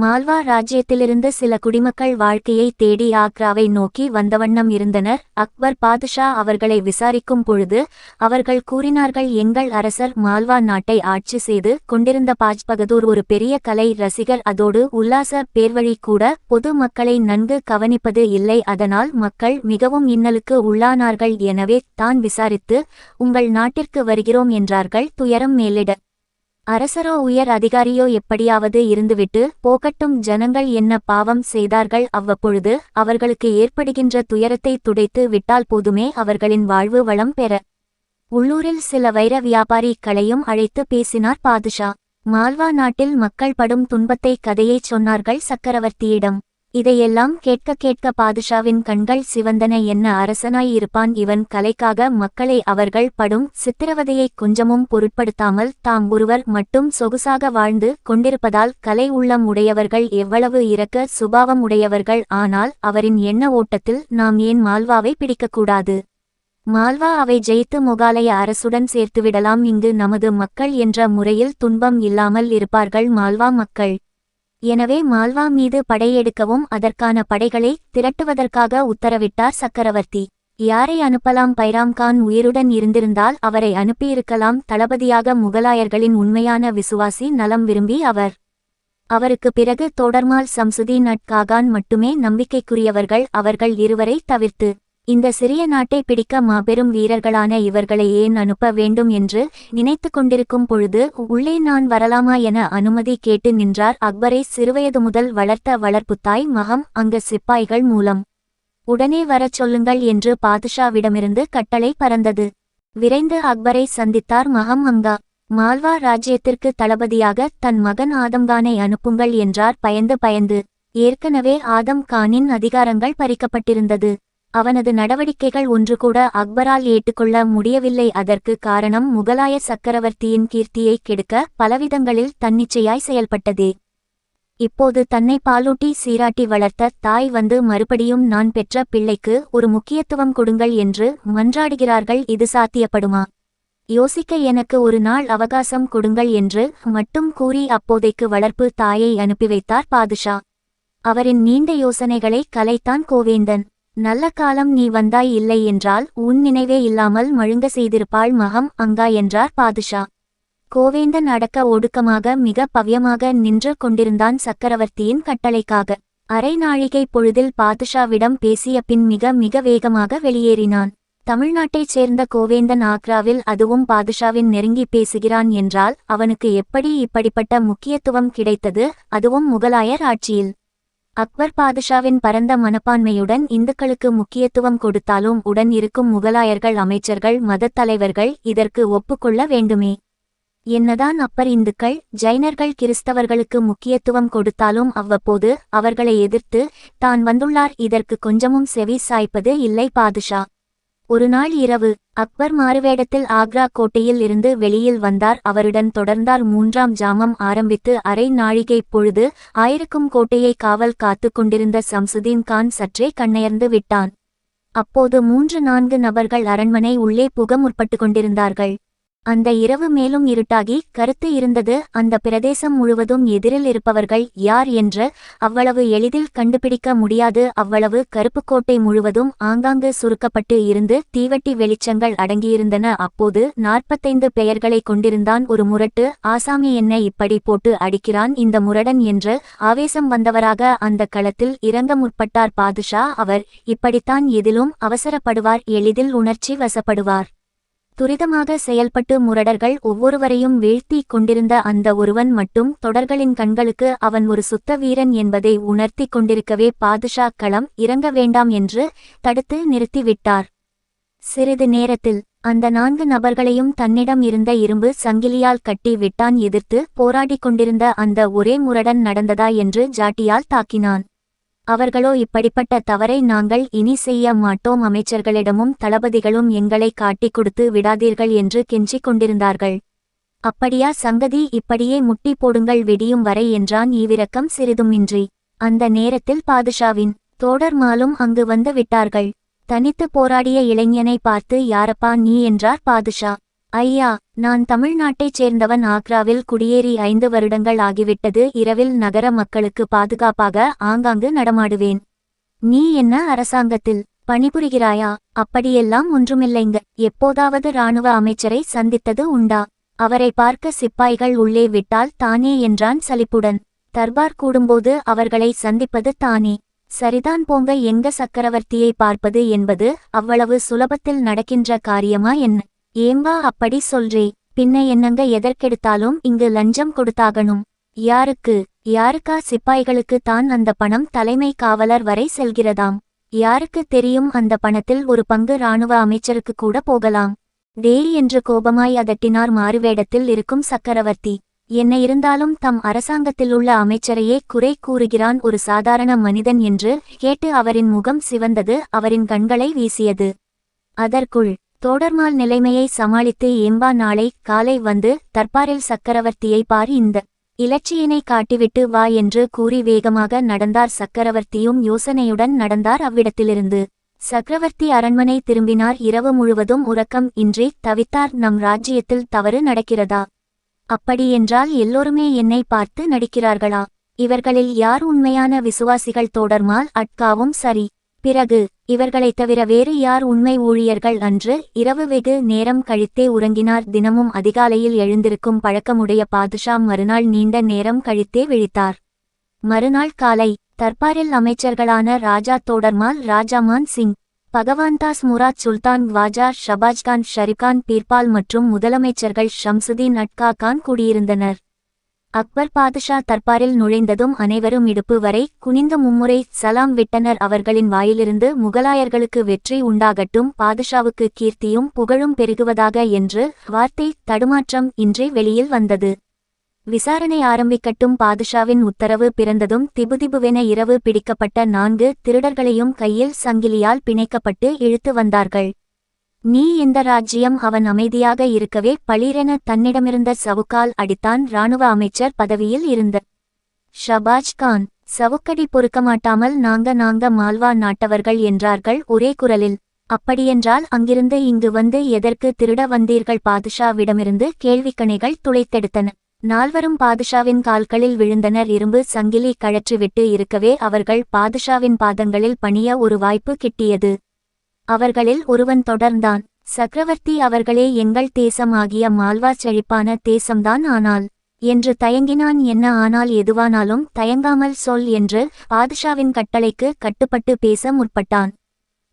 மால்வா ராஜ்யத்திலிருந்து சில குடிமக்கள் வாழ்க்கையை தேடி ஆக்ராவை நோக்கி வந்தவண்ணம் இருந்தனர். அக்பர் பாதுஷா அவர்களை விசாரிக்கும் பொழுது அவர்கள் கூறினார்கள், எங்கள் அரசர் மால்வா நாட்டை ஆட்சி செய்து கொண்டிருந்த பாஜ்பகதூர் ஒரு பெரிய கலை ரசிகர், அதோடு உல்லாச பேர்வழி கூட. பொது மக்களை நன்கு கவனிப்பது இல்லை, அதனால் மக்கள் மிகவும் இன்னலுக்கு உள்ளானார்கள். எனவே தான் விசாரித்து உங்கள் நாட்டிற்கு வருகிறோம் என்றார்கள். துயரம் மேலிட அரசரோ உயர் அதிகாரியோ எப்படியாவது இருந்துவிட்டு போகட்டும், ஜனங்கள் என்ன பாவம் செய்தார்கள், அவ்வப்பொழுது அவர்களுக்கு ஏற்படுகின்ற துயரத்தை துடைத்து விட்டால் போதுமே, அவர்களின் வாழ்வு வளம் பெற. உள்ளூரில் சில வைர வியாபாரிகளையும் அழைத்து பேசினார் பாதுஷா. மால்வா நாட்டில் மக்கள் படும் துன்பத்தை கதையைச் சொன்னார்கள் சக்கரவர்த்தியிடம். இதையெல்லாம் கேட்க கேட்க பாதுஷாவின் கண்கள் சிவந்தன. என்ன அரசனாய் இருப்பான் இவன், கலைக்காக மக்களை அவர்கள் படும் சித்திரவதையை கொஞ்சமும் பொருட்படுத்தாமல் தாம் ஒருவர் மட்டும் சொகுசாக வாழ்ந்து கொண்டிருப்பதால் கலை உள்ளம் உடையவர்கள் எவ்வளவு இரக்க சுபாவம் உடையவர்கள். ஆனால் அவரின் எண்ண ஓட்டத்தில் நாம் ஏன் மால்வாவை பிடிக்கக்கூடாது? மால்வா அவை ஜெயித்து முகாலய அரசுடன் சேர்த்துவிடலாம். இங்கு நமது மக்கள் என்ற முறையில் துன்பம் இல்லாமல் இருப்பார்கள் மால்வா மக்கள். எனவே மால்வா மீது படையெடுக்கவும் அதற்கான படைகளை திரட்டுவதற்காக உத்தரவிட்டார் சக்கரவர்த்தி. யாரை அனுப்பலாம்? பைராம் கான் உயிருடன் இருந்திருந்தால் அவரை அனுப்பியிருக்கலாம். தளபதியாக முகலாயர்களின் உண்மையான விசுவாசி, நலம் விரும்பி அவருக்கு பிறகு தோடர்மால் சம்சுதீன் காகான் மட்டுமே நம்பிக்கைக்குரியவர்கள். அவர்கள் இருவரை தவிர்த்து இந்த சிறிய நாட்டை பிடிக்க மாபெரும் வீரர்களான இவர்களை ஏன் அனுப்ப வேண்டும் என்று நினைத்து கொண்டிருக்கும் பொழுது உள்ளே நான் வரலாமா என அனுமதி கேட்டு நின்றார். அக்பரை சிறுவயது முதல் வளர்த்த வளர்ப்புத்தாய் மகம் அங்க சிப்பாய்கள் மூலம் உடனே வரச் சொல்லுங்கள் என்று பாதுஷாவிடமிருந்து கட்டளை பறந்தது. விரைந்து அக்பரை சந்தித்தார் மகம் அங்கா. மால்வா ராஜ்யத்திற்கு தளபதியாக தன் மகன் ஆதம்கானை அனுப்புங்கள் என்றார் பயந்து. ஏற்கனவே ஆதம் கானின் அதிகாரங்கள் பறிக்கப்பட்டிருந்தது. அவனது நடவடிக்கைகள் ஒன்று கூட அக்பரால் ஏற்றுக்கொள்ள முடியவில்லை. அதற்கு காரணம் முகலாய சக்கரவர்த்தியின் கீர்த்தியை கெடுக்க பலவிதங்களில் தன்னிச்சையாய் செயல்பட்டதே. இப்போது தன்னை பாலூட்டி சீராட்டி வளர்த்த தாய் வந்து மறுபடியும் நான் பெற்ற பிள்ளைக்கு ஒரு முக்கியத்துவம் கொடுங்கள் என்று மன்றாடுகிறார்கள். இது சாத்தியப்படுமா? யோசிக்க எனக்கு ஒரு நாள் அவகாசம் கொடுங்கள் என்று மட்டும் கூறி அப்போதைக்கு வளர்ப்பு தாயை அனுப்பி வைத்தார் பாதுஷா. அவரின் நீண்ட யோசனைகளை கலைத்தான் கோவேந்தன். நல்ல காலம் நீ வந்தாய், இல்லை என்றால் உன் நினைவே இல்லாமல் மழுங்க செய்திருப்பாள் மகம் அங்கா என்றார் பாதுஷா. கோவேந்தன் அடக்க ஒடுக்கமாக மிக பவ்யமாக நின்று கொண்டிருந்தான் சக்கரவர்த்தியின் கட்டளைக்காக. அரை நாழிகை பொழுதில் பாதுஷாவிடம் பேசிய பின் மிக வேகமாக வெளியேறினான். தமிழ்நாட்டைச் சேர்ந்த கோவேந்தன் ஆக்ராவில், அதுவும் பாதுஷாவின் நெருங்கி பேசுகிறான் என்றால் அவனுக்கு எப்படி இப்படிப்பட்ட முக்கியத்துவம் கிடைத்தது, அதுவும் முகலாயர் ஆட்சியில்? அக்பர் பாதுஷாவின் பரந்த மனப்பான்மையுடன் இந்துக்களுக்கு முக்கியத்துவம் கொடுத்தாலும் உடன் இருக்கும் முகலாயர்கள், அமைச்சர்கள், மதத் தலைவர்கள் இதற்கு ஒப்புக்கொள்ள வேண்டுமே. என்னதான் அப்பர் இந்துக்கள், ஜைனர்கள், கிறிஸ்தவர்களுக்கு முக்கியத்துவம் கொடுத்தாலும் அவ்வப்போது அவர்களை எதிர்த்து தான் வந்துள்ளார். இதற்கு கொஞ்சமும் செவி சாய்ப்பது இல்லை பாதுஷா. ஒரு நாள் இரவு அக்பர் மாறுவேடத்தில் ஆக்ரா கோட்டையில் இருந்து வெளியில் வந்தார். அவருடன் தொடர்ந்தார். 3ஆம் ஜாமம் ஆரம்பித்து அரை நாழிகை பொழுது ஆயிருக்கும் கோட்டையை காவல் காத்து கொண்டிருந்த சம்சுதீன் கான் சற்றே கண்ணயர்ந்து விட்டான். அப்போது 3-4 நபர்கள் அரண்மனை உள்ளே புக முற்பட்டு கொண்டிருந்தார்கள். அந்த இரவு மேலும் இருட்டாகி கருத்து இருந்தது. அந்த பிரதேசம் முழுவதும் எதிரில் இருப்பவர்கள் யார் என்று அவ்வளவு எளிதில் கண்டுபிடிக்க முடியாது. அவ்வளவு கருப்புக்கோட்டை முழுவதும் ஆங்காங்கு சுருக்கப்பட்டு இருந்து தீவட்டி வெளிச்சங்கள் அடங்கியிருந்தன. அப்போது 45 பெயர்களை கொண்டிருந்தான் ஒரு முரட்டு ஆசாமி. என்ன இப்படி போட்டு அடிக்கிறான் இந்த முரடன் என்று ஆவேசம் வந்தவராக அந்த களத்தில் இறங்க முற்பட்டார் பாதுஷா. அவர் இப்படித்தான் எதிலும் அவசரப்படுவார், எளிதில் உணர்ச்சி வசப்படுவார். துரிதமாக செயல்பட்டு முரடர்கள் ஒவ்வொருவரையும் வீழ்த்தி கொண்டிருந்த அந்த ஒருவன் மட்டும் தொடர்களின் கண்களுக்கு அவன் ஒரு சுத்த வீரன் என்பதை உணர்த்தி கொண்டிருக்கவே பாதுஷா களம் இறங்க வேண்டாம் என்று தடுத்து நிறுத்திவிட்டார். சிறிது நேரத்தில் அந்த 4 நபர்களையும் தன்னிடம் இருந்த இரும்பு சங்கிலியால் கட்டி விட்டான். எதிர்த்து போராடிக் கொண்டிருந்த அந்த ஒரே முரடன் நடந்ததா என்று ஜாட்டியால் தாக்கினான். அவர்களோ இப்படிப்பட்ட தவறை நாங்கள் இனி செய்ய மாட்டோம், அமைச்சர்களிடமும் தளபதிகளும் எங்களை காட்டிக் கொடுத்து விடாதீர்கள் என்று கெஞ்சிக் கொண்டிருந்தார்கள். அப்படியா சங்கதி, இப்படியே முட்டி போடுங்கள் விடியும் வரை என்றான் ஈவிரக்கம் சிறிதுமின்றி. அந்த நேரத்தில் பாதுஷாவின் தோடர்மாலும் அங்கு வந்து விட்டார்கள். தனித்து போராடிய இளைஞனை பார்த்து யாரப்பா நீ என்றார் பாதுஷா. ஐயா, நான் தமிழ்நாட்டைச் சேர்ந்தவன். ஆக்ராவில் குடியேறி 5 வருடங்கள் ஆகிவிட்டது. இரவில் நகர மக்களுக்கு பாதுகாப்பாக ஆங்காங்கு நடமாடுவேன். நீ என்ன அரசாங்கத்தில் பணிபுரிகிறாயா? அப்படியெல்லாம் ஒன்றுமில்லைங்க. எப்போதாவது இராணுவ அமைச்சரை சந்தித்தது உண்டா? அவரை பார்க்க சிப்பாய்கள் உள்ளே விட்டால் தானே என்றான் சலிப்புடன். தர்பார் கூடும்போது அவர்களை சந்திப்பது தானே. சரிதான் போங்க. எங்க சக்கரவர்த்தியை பார்ப்பது என்பது அவ்வளவு சுலபத்தில் நடக்கின்ற காரியமா என்ன? ஏம்பா அப்படி சொல்றே? பின்ன என்னங்க, எதற்கெடுத்தாலும் இங்கு லஞ்சம் கொடுத்தாகணும். யாருக்கு? யாருக்கா? சிப்பாய்களுக்கு தான் அந்த பணம் தலைமை காவலர் வரை செல்கிறதாம். யாருக்கு தெரியும், அந்த பணத்தில் ஒரு பங்கு இராணுவ அமைச்சருக்கு கூட போகலாம். டேய் என்று கோபமாய் அதட்டினார் மாறுவேடத்தில் இருக்கும் சக்கரவர்த்தி. என்ன இருந்தாலும் தம் அரசாங்கத்திலுள்ள அமைச்சரையே குறை கூறுகிறான் ஒரு சாதாரண மனிதன் என்று கேட்டு அவரின் முகம் சிவந்தது, அவரின் கண்களை வீசியது. அதற்குள் தோடர்மால் நிலைமையை சமாளித்து, ஏம்பா நாளை காலை வந்து தர்பாரில் சக்கரவர்த்தியை பார், இந்த இலட்சியனை காட்டிவிட்டு வா என்று கூறி வேகமாக நடந்தார். சக்கரவர்த்தியும் யோசனையுடன் நடந்தார் அவ்விடத்திலிருந்து. சக்கரவர்த்தி அரண்மனை திரும்பினார். இரவு முழுவதும் உறக்கம் இன்றி தவித்தார். நம் ராஜ்யத்தில் தவறு நடக்கிறதா? அப்படியென்றால் எல்லோருமே என்னை பார்த்து நடிக்கிறார்களா? இவர்களில் யார் உண்மையான விசுவாசிகள்? தோடர்மால் அட்காவும் சரி. பிறகு இவர்களைத் தவிர வேறு யார் உண்மை ஊழியர்கள்? அன்று இரவு வெகு நேரம் கழித்தே உறங்கினார். தினமும் அதிகாலையில் எழுந்திருக்கும் பழக்கமுடைய பாதுஷா மறுநாள் நீண்ட நேரம் கழித்தே விழித்தார். மறுநாள் காலை தர்பாரில் அமைச்சர்களான ராஜா தோடர்மால், ராஜாமான் சிங், பகவான்தாஸ், முராத், சுல்தான் க்வாஜா, ஷபாஜ்கான், ஷரிகான், பீர்பால் மற்றும் முதலமைச்சர்கள் ஷம்சுதீன் அட்கா கான் கூடியிருந்தனர். அக்பர் பாதுஷா தர்பாரில் நுழைந்ததும் அனைவரும் இடுப்பு வரை குனிந்து மும்முறை சலாம் விட்டனர். அவர்களின் வாயிலிருந்து முகலாயர்களுக்கு வெற்றி உண்டாகட்டும், பாதுஷாவுக்கு கீர்த்தியும் புகழும் பெருகுவதாக என்று வார்த்தை தடுமாற்றம் இன்றி வெளியில் வந்தது. விசாரணை ஆரம்பிக்கட்டும். பாதுஷாவின் உத்தரவு பிறந்ததும் திபுதிபுவென இரவு பிடிக்கப்பட்ட 4 திருடர்களையும் கையில் சங்கிலியால் பிணைக்கப்பட்டு இழுத்து வந்தார்கள். நீ எந்த ராஜ்யம்? அவன் அமைதியாக இருக்கவே பளீரென தன்னிடமிருந்த சவுக்கால் அடித்தான். இராணுவ அமைச்சர் பதவியில் இருந்த ஷபாஜ் கான் சவுக்கடி பொறுக்கமாட்டாமல், நாங்க மால்வா நாட்டவர்கள் என்றார்கள் ஒரே குரலில். அப்படியென்றால் அங்கிருந்து இங்கு வந்து எதற்கு திருட வந்தீர்கள்? பாதுஷாவிடமிருந்து கேள்விக்கணைகள் துளைத்தெடுத்தன. 4வரும் பாதுஷாவின் கால்களில் விழுந்தனர். இரும்பு சங்கிலி கழற்றிவிட்டு இருக்கவே அவர்கள் பாதுஷாவின் பாதங்களில் பணிய ஒரு வாய்ப்பு கிட்டியது. அவர்களில் ஒருவன் தொடர்ந்தான், சக்கரவர்த்தி அவர்களே, எங்கள் தேசம் ஆகிய மால்வா செழிப்பான தேசம்தான். ஆனால் என்று தயங்கினான். என்ன ஆனால்? எதுவானாலும் தயங்காமல் சொல் என்று பாதுஷாவின் கட்டளைக்கு கட்டுப்பட்டு பேச முற்பட்டான்.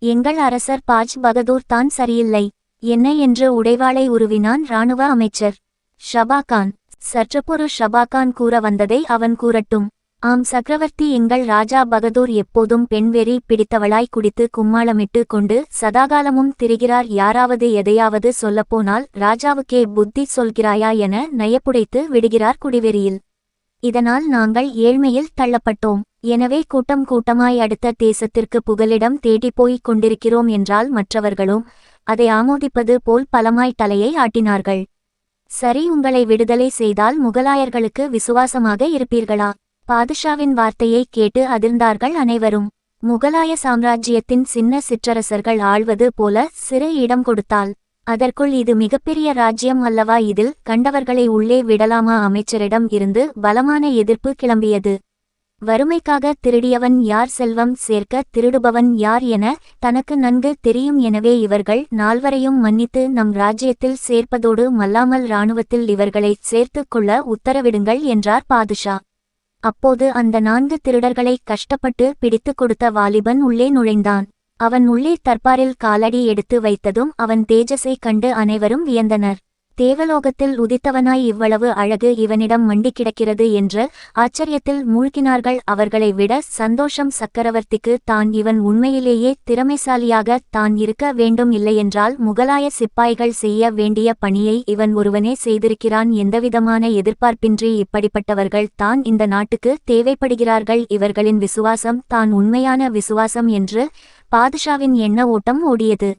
எங்கள் அரசர் பாஜ் பகதூர் தான் சரியில்லை. என்ன என்று உடைவாளை உருவினான் இராணுவ அமைச்சர். ஷபாகான் சற்றுப்பொரு ஷபாகான் கூற வந்ததை அவன் கூறட்டும். ஆம் சக்கரவர்த்தி, எங்கள் ராஜா பகதூர் எப்போதும் பெண்வெறி பிடித்தவளாய் குடித்து கும்மாளமிட்டு கொண்டு சதாகாலமும் திரிகிறார். யாராவது எதையாவது சொல்லப்போனால் ராஜாவுக்கே புத்தி சொல்கிறாயா என நயப்புடைத்து விடுகிறார் குடிவெறியில். இதனால் நாங்கள் ஏழ்மையில் தள்ளப்பட்டோம். எனவே கூட்டம் கூட்டமாய் அடுத்த தேசத்திற்கு புகலிடம் தேடிப்போய்க் கொண்டிருக்கிறோம் என்றால் மற்றவர்களும் அதை ஆமோதிப்பது போல் பலமாய் தலையை ஆட்டினார்கள். சரி, உங்களை விடுதலை செய்தால் முகலாயர்களுக்கு விசுவாசமாக இருப்பீர்களா? பாதுஷாவின் வார்த்தையை கேட்டு அதிர்ந்தார்கள் அனைவரும். முகலாய சாம்ராஜ்யத்தின் சின்ன சிற்றரசர்கள் ஆள்வது போல சிறு இடம் கொடுத்தால் அதற்குள் இது மிகப்பெரிய ராஜ்யம் அல்லவா? இதில் கண்டவர்களை உள்ளே விடலாமா? அமைச்சரிடம் இருந்து பலமான எதிர்ப்பு கிளம்பியது. வறுமைக்காக திருடியவன் யார்? செல்வம் சேர்க்க திருடுபவன் யார் என தனக்கு நன்கு தெரியும். எனவே இவர்கள் 4வரையும் மன்னித்து நம் ராஜ்யத்தில் சேர்ப்பதோடு மல்லாமல் இராணுவத்தில் இவர்களை சேர்த்து கொள்ள உத்தரவிடுங்கள் என்றார் பாதுஷா. அப்போது அந்த 4 திருடர்களை கஷ்டப்பட்டு பிடித்து கொடுத்த வாலிபன் உள்ளே நுழைந்தான். அவன் உள்ளே தர்பாரில் காலடி எடுத்து வைத்ததும் அவன் தேஜஸை கண்டு அனைவரும் வியந்தனர். தேவலோகத்தில் உதித்தவனாய் இவ்வளவு அழகு இவனிடம் மண்டி கிடக்கிறது என்று ஆச்சரியத்தில் மூழ்கினார்கள். அவர்களை விட சந்தோஷம் சக்கரவர்த்திக்கு. தான் இவன் உண்மையிலேயே திறமைசாலியாக தான் இருக்க வேண்டும். இல்லையென்றால் முகலாய சிப்பாய்கள் செய்ய வேண்டிய பணியை இவன் ஒருவனே செய்திருக்கிறான். எந்தவிதமான எதிர்பார்ப்பின்றி இப்படிப்பட்டவர்கள் தான் இந்த நாட்டுக்கு தேவைப்படுகிறார்கள். இவர்களின் விசுவாசம் தான் உண்மையான விசுவாசம் என்று பாதுஷாவின் எண்ண ஓட்டம் ஓடியது.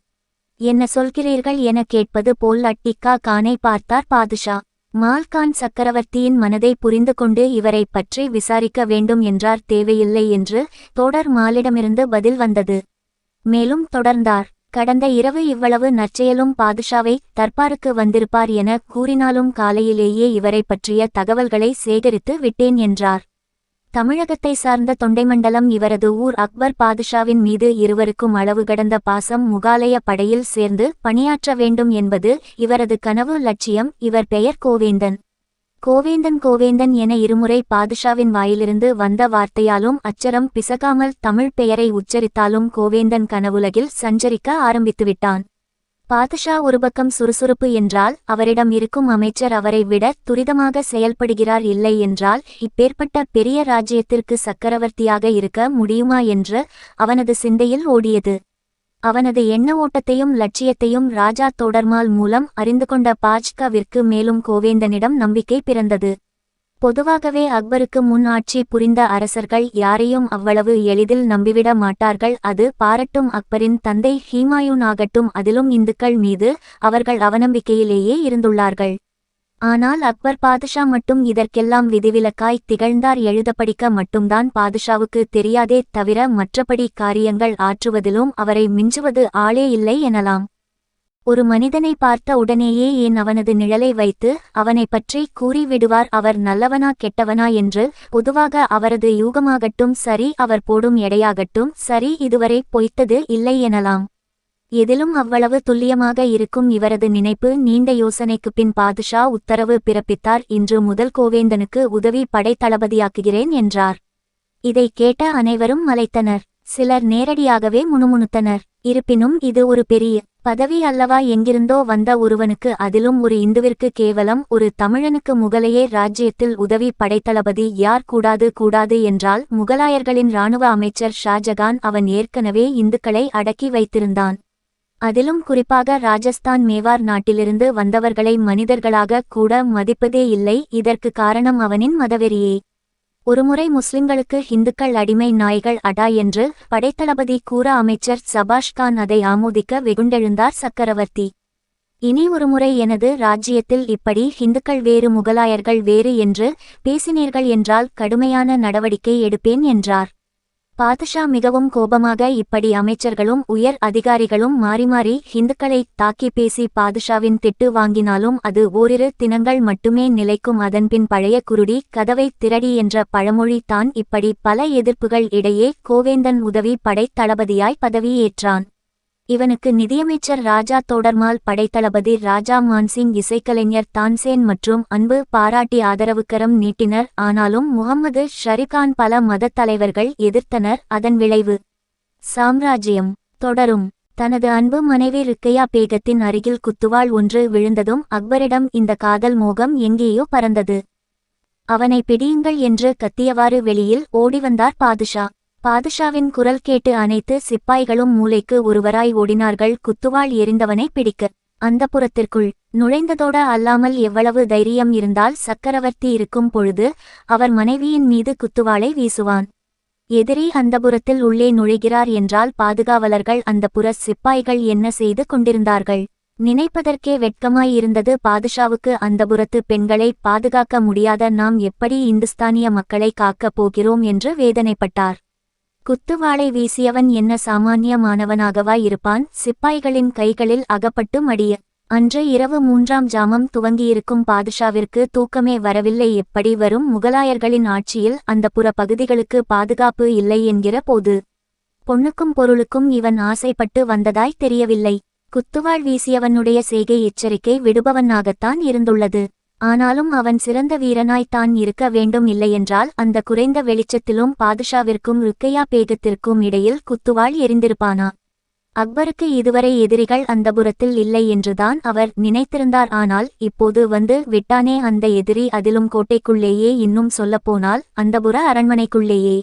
என்ன சொல்கிறீர்கள் என கேட்பது போல் அட்டிக்கா கானை பார்த்தார் பாதுஷா. மால்கான் சக்கரவர்த்தியின் மனதை புரிந்து கொண்டு இவரை பற்றி விசாரிக்க வேண்டும் என்றார். தேவையில்லை என்று தோடர் மாலிடமிருந்து பதில் வந்தது. மேலும் தொடர்ந்தார். கடந்த இரவு இவ்வளவு நற்செயலும் பாதுஷாவை தர்பாருக்கு வந்திருப்பார் என கூறினாலும் காலையிலேயே இவரை பற்றிய தகவல்களை சேகரித்து விட்டேன் என்றார். தமிழகத்தை சார்ந்த தொண்டைமண்டலம் இவரது ஊர். அக்பர் பாதுஷாவின் மீது இருவருக்கும் அளவு கடந்த பாசம். முகாலய படையில் சேர்ந்து பணியாற்ற வேண்டும் என்பது இவரது கனவு லட்சியம். இவர் பெயர் கோவேந்தன். கோவேந்தன் என இருமுறை பாதுஷாவின் வாயிலிருந்து வந்த வார்த்தையாலும் அச்சரம் பிசகாமல் தமிழ் பெயரை உச்சரித்தாலும் கோவேந்தன் கனவுலகில் சஞ்சரிக்க ஆரம்பித்துவிட்டான். பாதுஷா ஒரு பக்கம் சுறுசுறுப்பு என்றால் அவரிடம் இருக்கும் அமைச்சர் அவரை விட துரிதமாக செயல்படுகிறார். இல்லை என்றால் இப்பேற்பட்ட பெரிய ராஜ்யத்திற்கு சக்கரவர்த்தியாக இருக்க முடியுமா என்று அவனது சிந்தையில் ஓடியது. அவனது எண்ண ஓட்டத்தையும் லட்சியத்தையும் ராஜா தோடர்மால் மூலம் அறிந்து கொண்ட பாஜ்கவிற்கு மேலும் கோவேந்தனிடம் நம்பிக்கை பிறந்தது. பொதுவாகவே அக்பருக்கு முன் ஆட்சி புரிந்த அரசர்கள் யாரையும் அவ்வளவு எளிதில் நம்பிவிட மாட்டார்கள். அது பாரட்டும் அக்பரின் தந்தை ஹுமாயூன் ஆகட்டும், அதிலும் இந்துக்கள் மீது அவர்கள் அவநம்பிக்கையிலேயே இருந்துள்ளார்கள். ஆனால் அக்பர் பாதுஷா மட்டும் இதற்கெல்லாம் விதிவிலக்காய் திகழ்ந்தார். எழுத படிக்க மட்டும்தான் பாதுஷாவுக்கு தெரியாதே தவிர மற்றபடி காரியங்கள் ஆற்றுவதிலும் அவரை மிஞ்சுவது ஆளே இல்லை எனலாம். ஒரு மனிதனை பார்த்த உடனேயே ஏன் அவனது நிழலை வைத்து அவனை பற்றி கூறிவிடுவார். அவர் நல்லவனா கெட்டவனா என்று. பொதுவாக அவரது யூகமாகட்டும் சரி, அவர் போடும் எடையாகட்டும் சரி, இதுவரை பொய்த்தது இல்லை எனலாம். எதிலும் அவ்வளவு துல்லியமாக இருக்கும் இவரது நினைப்பு. நீண்ட யோசனைக்குப் பின் பாதுஷா உத்தரவு பிறப்பித்தார். இன்று முதல் கோவேந்தனுக்கு உதவி படை தளபதியாக்குகிறேன் என்றார். இதை கேட்ட அனைவரும் மலைத்தனர். சிலர் நேரடியாகவே முணுமுணுத்தனர். இருப்பினும் இது ஒரு பெரிய பதவி அல்லவா, எங்கிருந்தோ வந்த ஒருவனுக்கு, அதிலும் ஒரு இந்துவிற்கு, கேவலம் ஒரு தமிழனுக்கு முகலாய ராஜ்யத்தில் உதவி படைத்தளபதி யார்? கூடாது என்றால் முகலாயர்களின் இராணுவ அமைச்சர் ஷாஜகான். அவன் ஏற்கனவே இந்துக்களை அடக்கி வைத்திருந்தான். அதிலும் குறிப்பாக ராஜஸ்தான் மேவார் நாட்டிலிருந்து வந்தவர்களை மனிதர்களாக கூட மதிப்பதே இல்லை. இதற்கு காரணம் அவனின் மதவெறியே. ஒருமுறை முஸ்லிம்களுக்கு இந்துக்கள் அடிமை நாய்கள் அடா என்று படைத்தளபதி கூற அமைச்சர் சபாஷ்கான் அதை ஆமோதிக்க வெகுண்டெழுந்தார் சக்கரவர்த்தி. இனி ஒருமுறை எனது ராஜ்யத்தில் இப்படி இந்துக்கள் வேறு முகலாயர்கள் வேறு என்று பேசினீர்கள் என்றால் கடுமையான நடவடிக்கை எடுப்பேன் என்றார். பாதுஷா மிகவும் கோபமாக, இப்படி அமைச்சர்களும் உயர் அதிகாரிகளும் மாறி மாறி இந்துக்களை தாக்கி பேசி பாதுஷாவின் திட்டு வாங்கினாலும் அது ஓரிரு தினங்கள் மட்டுமே நிலைக்கும். அதன்பின் பழைய குருடி கதவை திரடி என்ற பழமொழி தான். இப்படி பல எதிர்ப்புகள் இடையே கோவேந்தன் உதவி படை தளபதியாய் பதவியேற்றான். இவனுக்கு நிதியமைச்சர் ராஜா தோடர்மால், படைத்தளபதி ராஜா மான்சிங், இசைக்கலைஞர் தான்சேன் மற்றும் அன்பு பாராட்டி ஆதரவுக்கரம் நீட்டினர். ஆனாலும் முகம்மது ஷரிகான் பல மதத் தலைவர்கள் எதிர்த்தனர். அதன் விளைவு சாம்ராஜ்யம் தொடரும். தனது அன்பு மனைவி ருக்கையா பேகத்தின் அருகில் குத்துவாள் ஒன்று விழுந்ததும் அக்பரிடம் இந்த காதல் மோகம் எங்கேயோ பறந்தது. அவனை பிடியுங்கள் என்று கத்தியவாறு வெளியில் ஓடிவந்தார் பாதுஷா. பாதுஷாவின் குரல் கேட்டு அனைத்து சிப்பாய்களும் மூலைக்கு ஒருவராய் ஓடினார்கள் குத்துவாள் எறிந்தவனை பிடிக்க. அந்தப்புரத்திற்குள் நுழைந்ததோட அல்லாமல் எவ்வளவு தைரியம் இருந்தால் சக்கரவர்த்தி இருக்கும் பொழுது அவர் மனைவியின் மீது குத்துவாளை வீசுவான்? எதிரி அந்தப்புரத்தில் உள்ளே நுழைகிறார் என்றால் பாதுகாவலர்கள் அந்தப்புர சிப்பாய்கள் என்ன செய்து கொண்டிருந்தார்கள்? நினைப்பதற்கே வெட்கமாயிருந்தது பாதுஷாவுக்கு. அந்தப்புரத்து பெண்களை பாதுகாக்க முடியாத நாம் எப்படி இந்துஸ்தானிய மக்களை காக்கப் போகிறோம் என்று வேதனைப்பட்டார். குத்துவாளை வீசியவன் என்ன சாமானியமானவனாகவா இருப்பான்? சிப்பாய்களின் கைகளில் அகப்பட்டு மடிய. அன்று இரவு 3ஆம் ஜாமம் துவங்கியிருக்கும் பாதுஷாவிற்கு தூக்கமே வரவில்லை. எப்படி வரும்? முகலாயர்களின் ஆட்சியில் அந்தப்புற பகுதிகளுக்கு பாதுகாப்பு இல்லை என்கிற போது பொண்ணுக்கும் பொருளுக்கும் இவன் ஆசைப்பட்டு வந்ததாய் தெரியவில்லை. குத்துவாள் வீசியவனுடைய செய்கை எச்சரிக்கை விடுபவனாகத்தான் இருந்துள்ளது. ஆனாலும் அவன் சிறந்த வீரனாய்த்தான் இருக்க வேண்டும். இல்லையென்றால் அந்த குறைந்த வெளிச்சத்திலும் பாதுஷாவிற்கும் ருக்கையா பேகத்திற்கும் இடையில் குத்துவாள் எரிந்திருப்பானா? அக்பருக்கு இதுவரை எதிரிகள் அந்தப்புரத்தில் இல்லை என்றுதான் அவர் நினைத்திருந்தார். ஆனால் இப்போது வந்து விட்டானே அந்த எதிரி, அதிலும் கோட்டைக்குள்ளேயே. இன்னும் சொல்லப்போனால் அந்தப்புர அரண்மனைக்குள்ளேயே.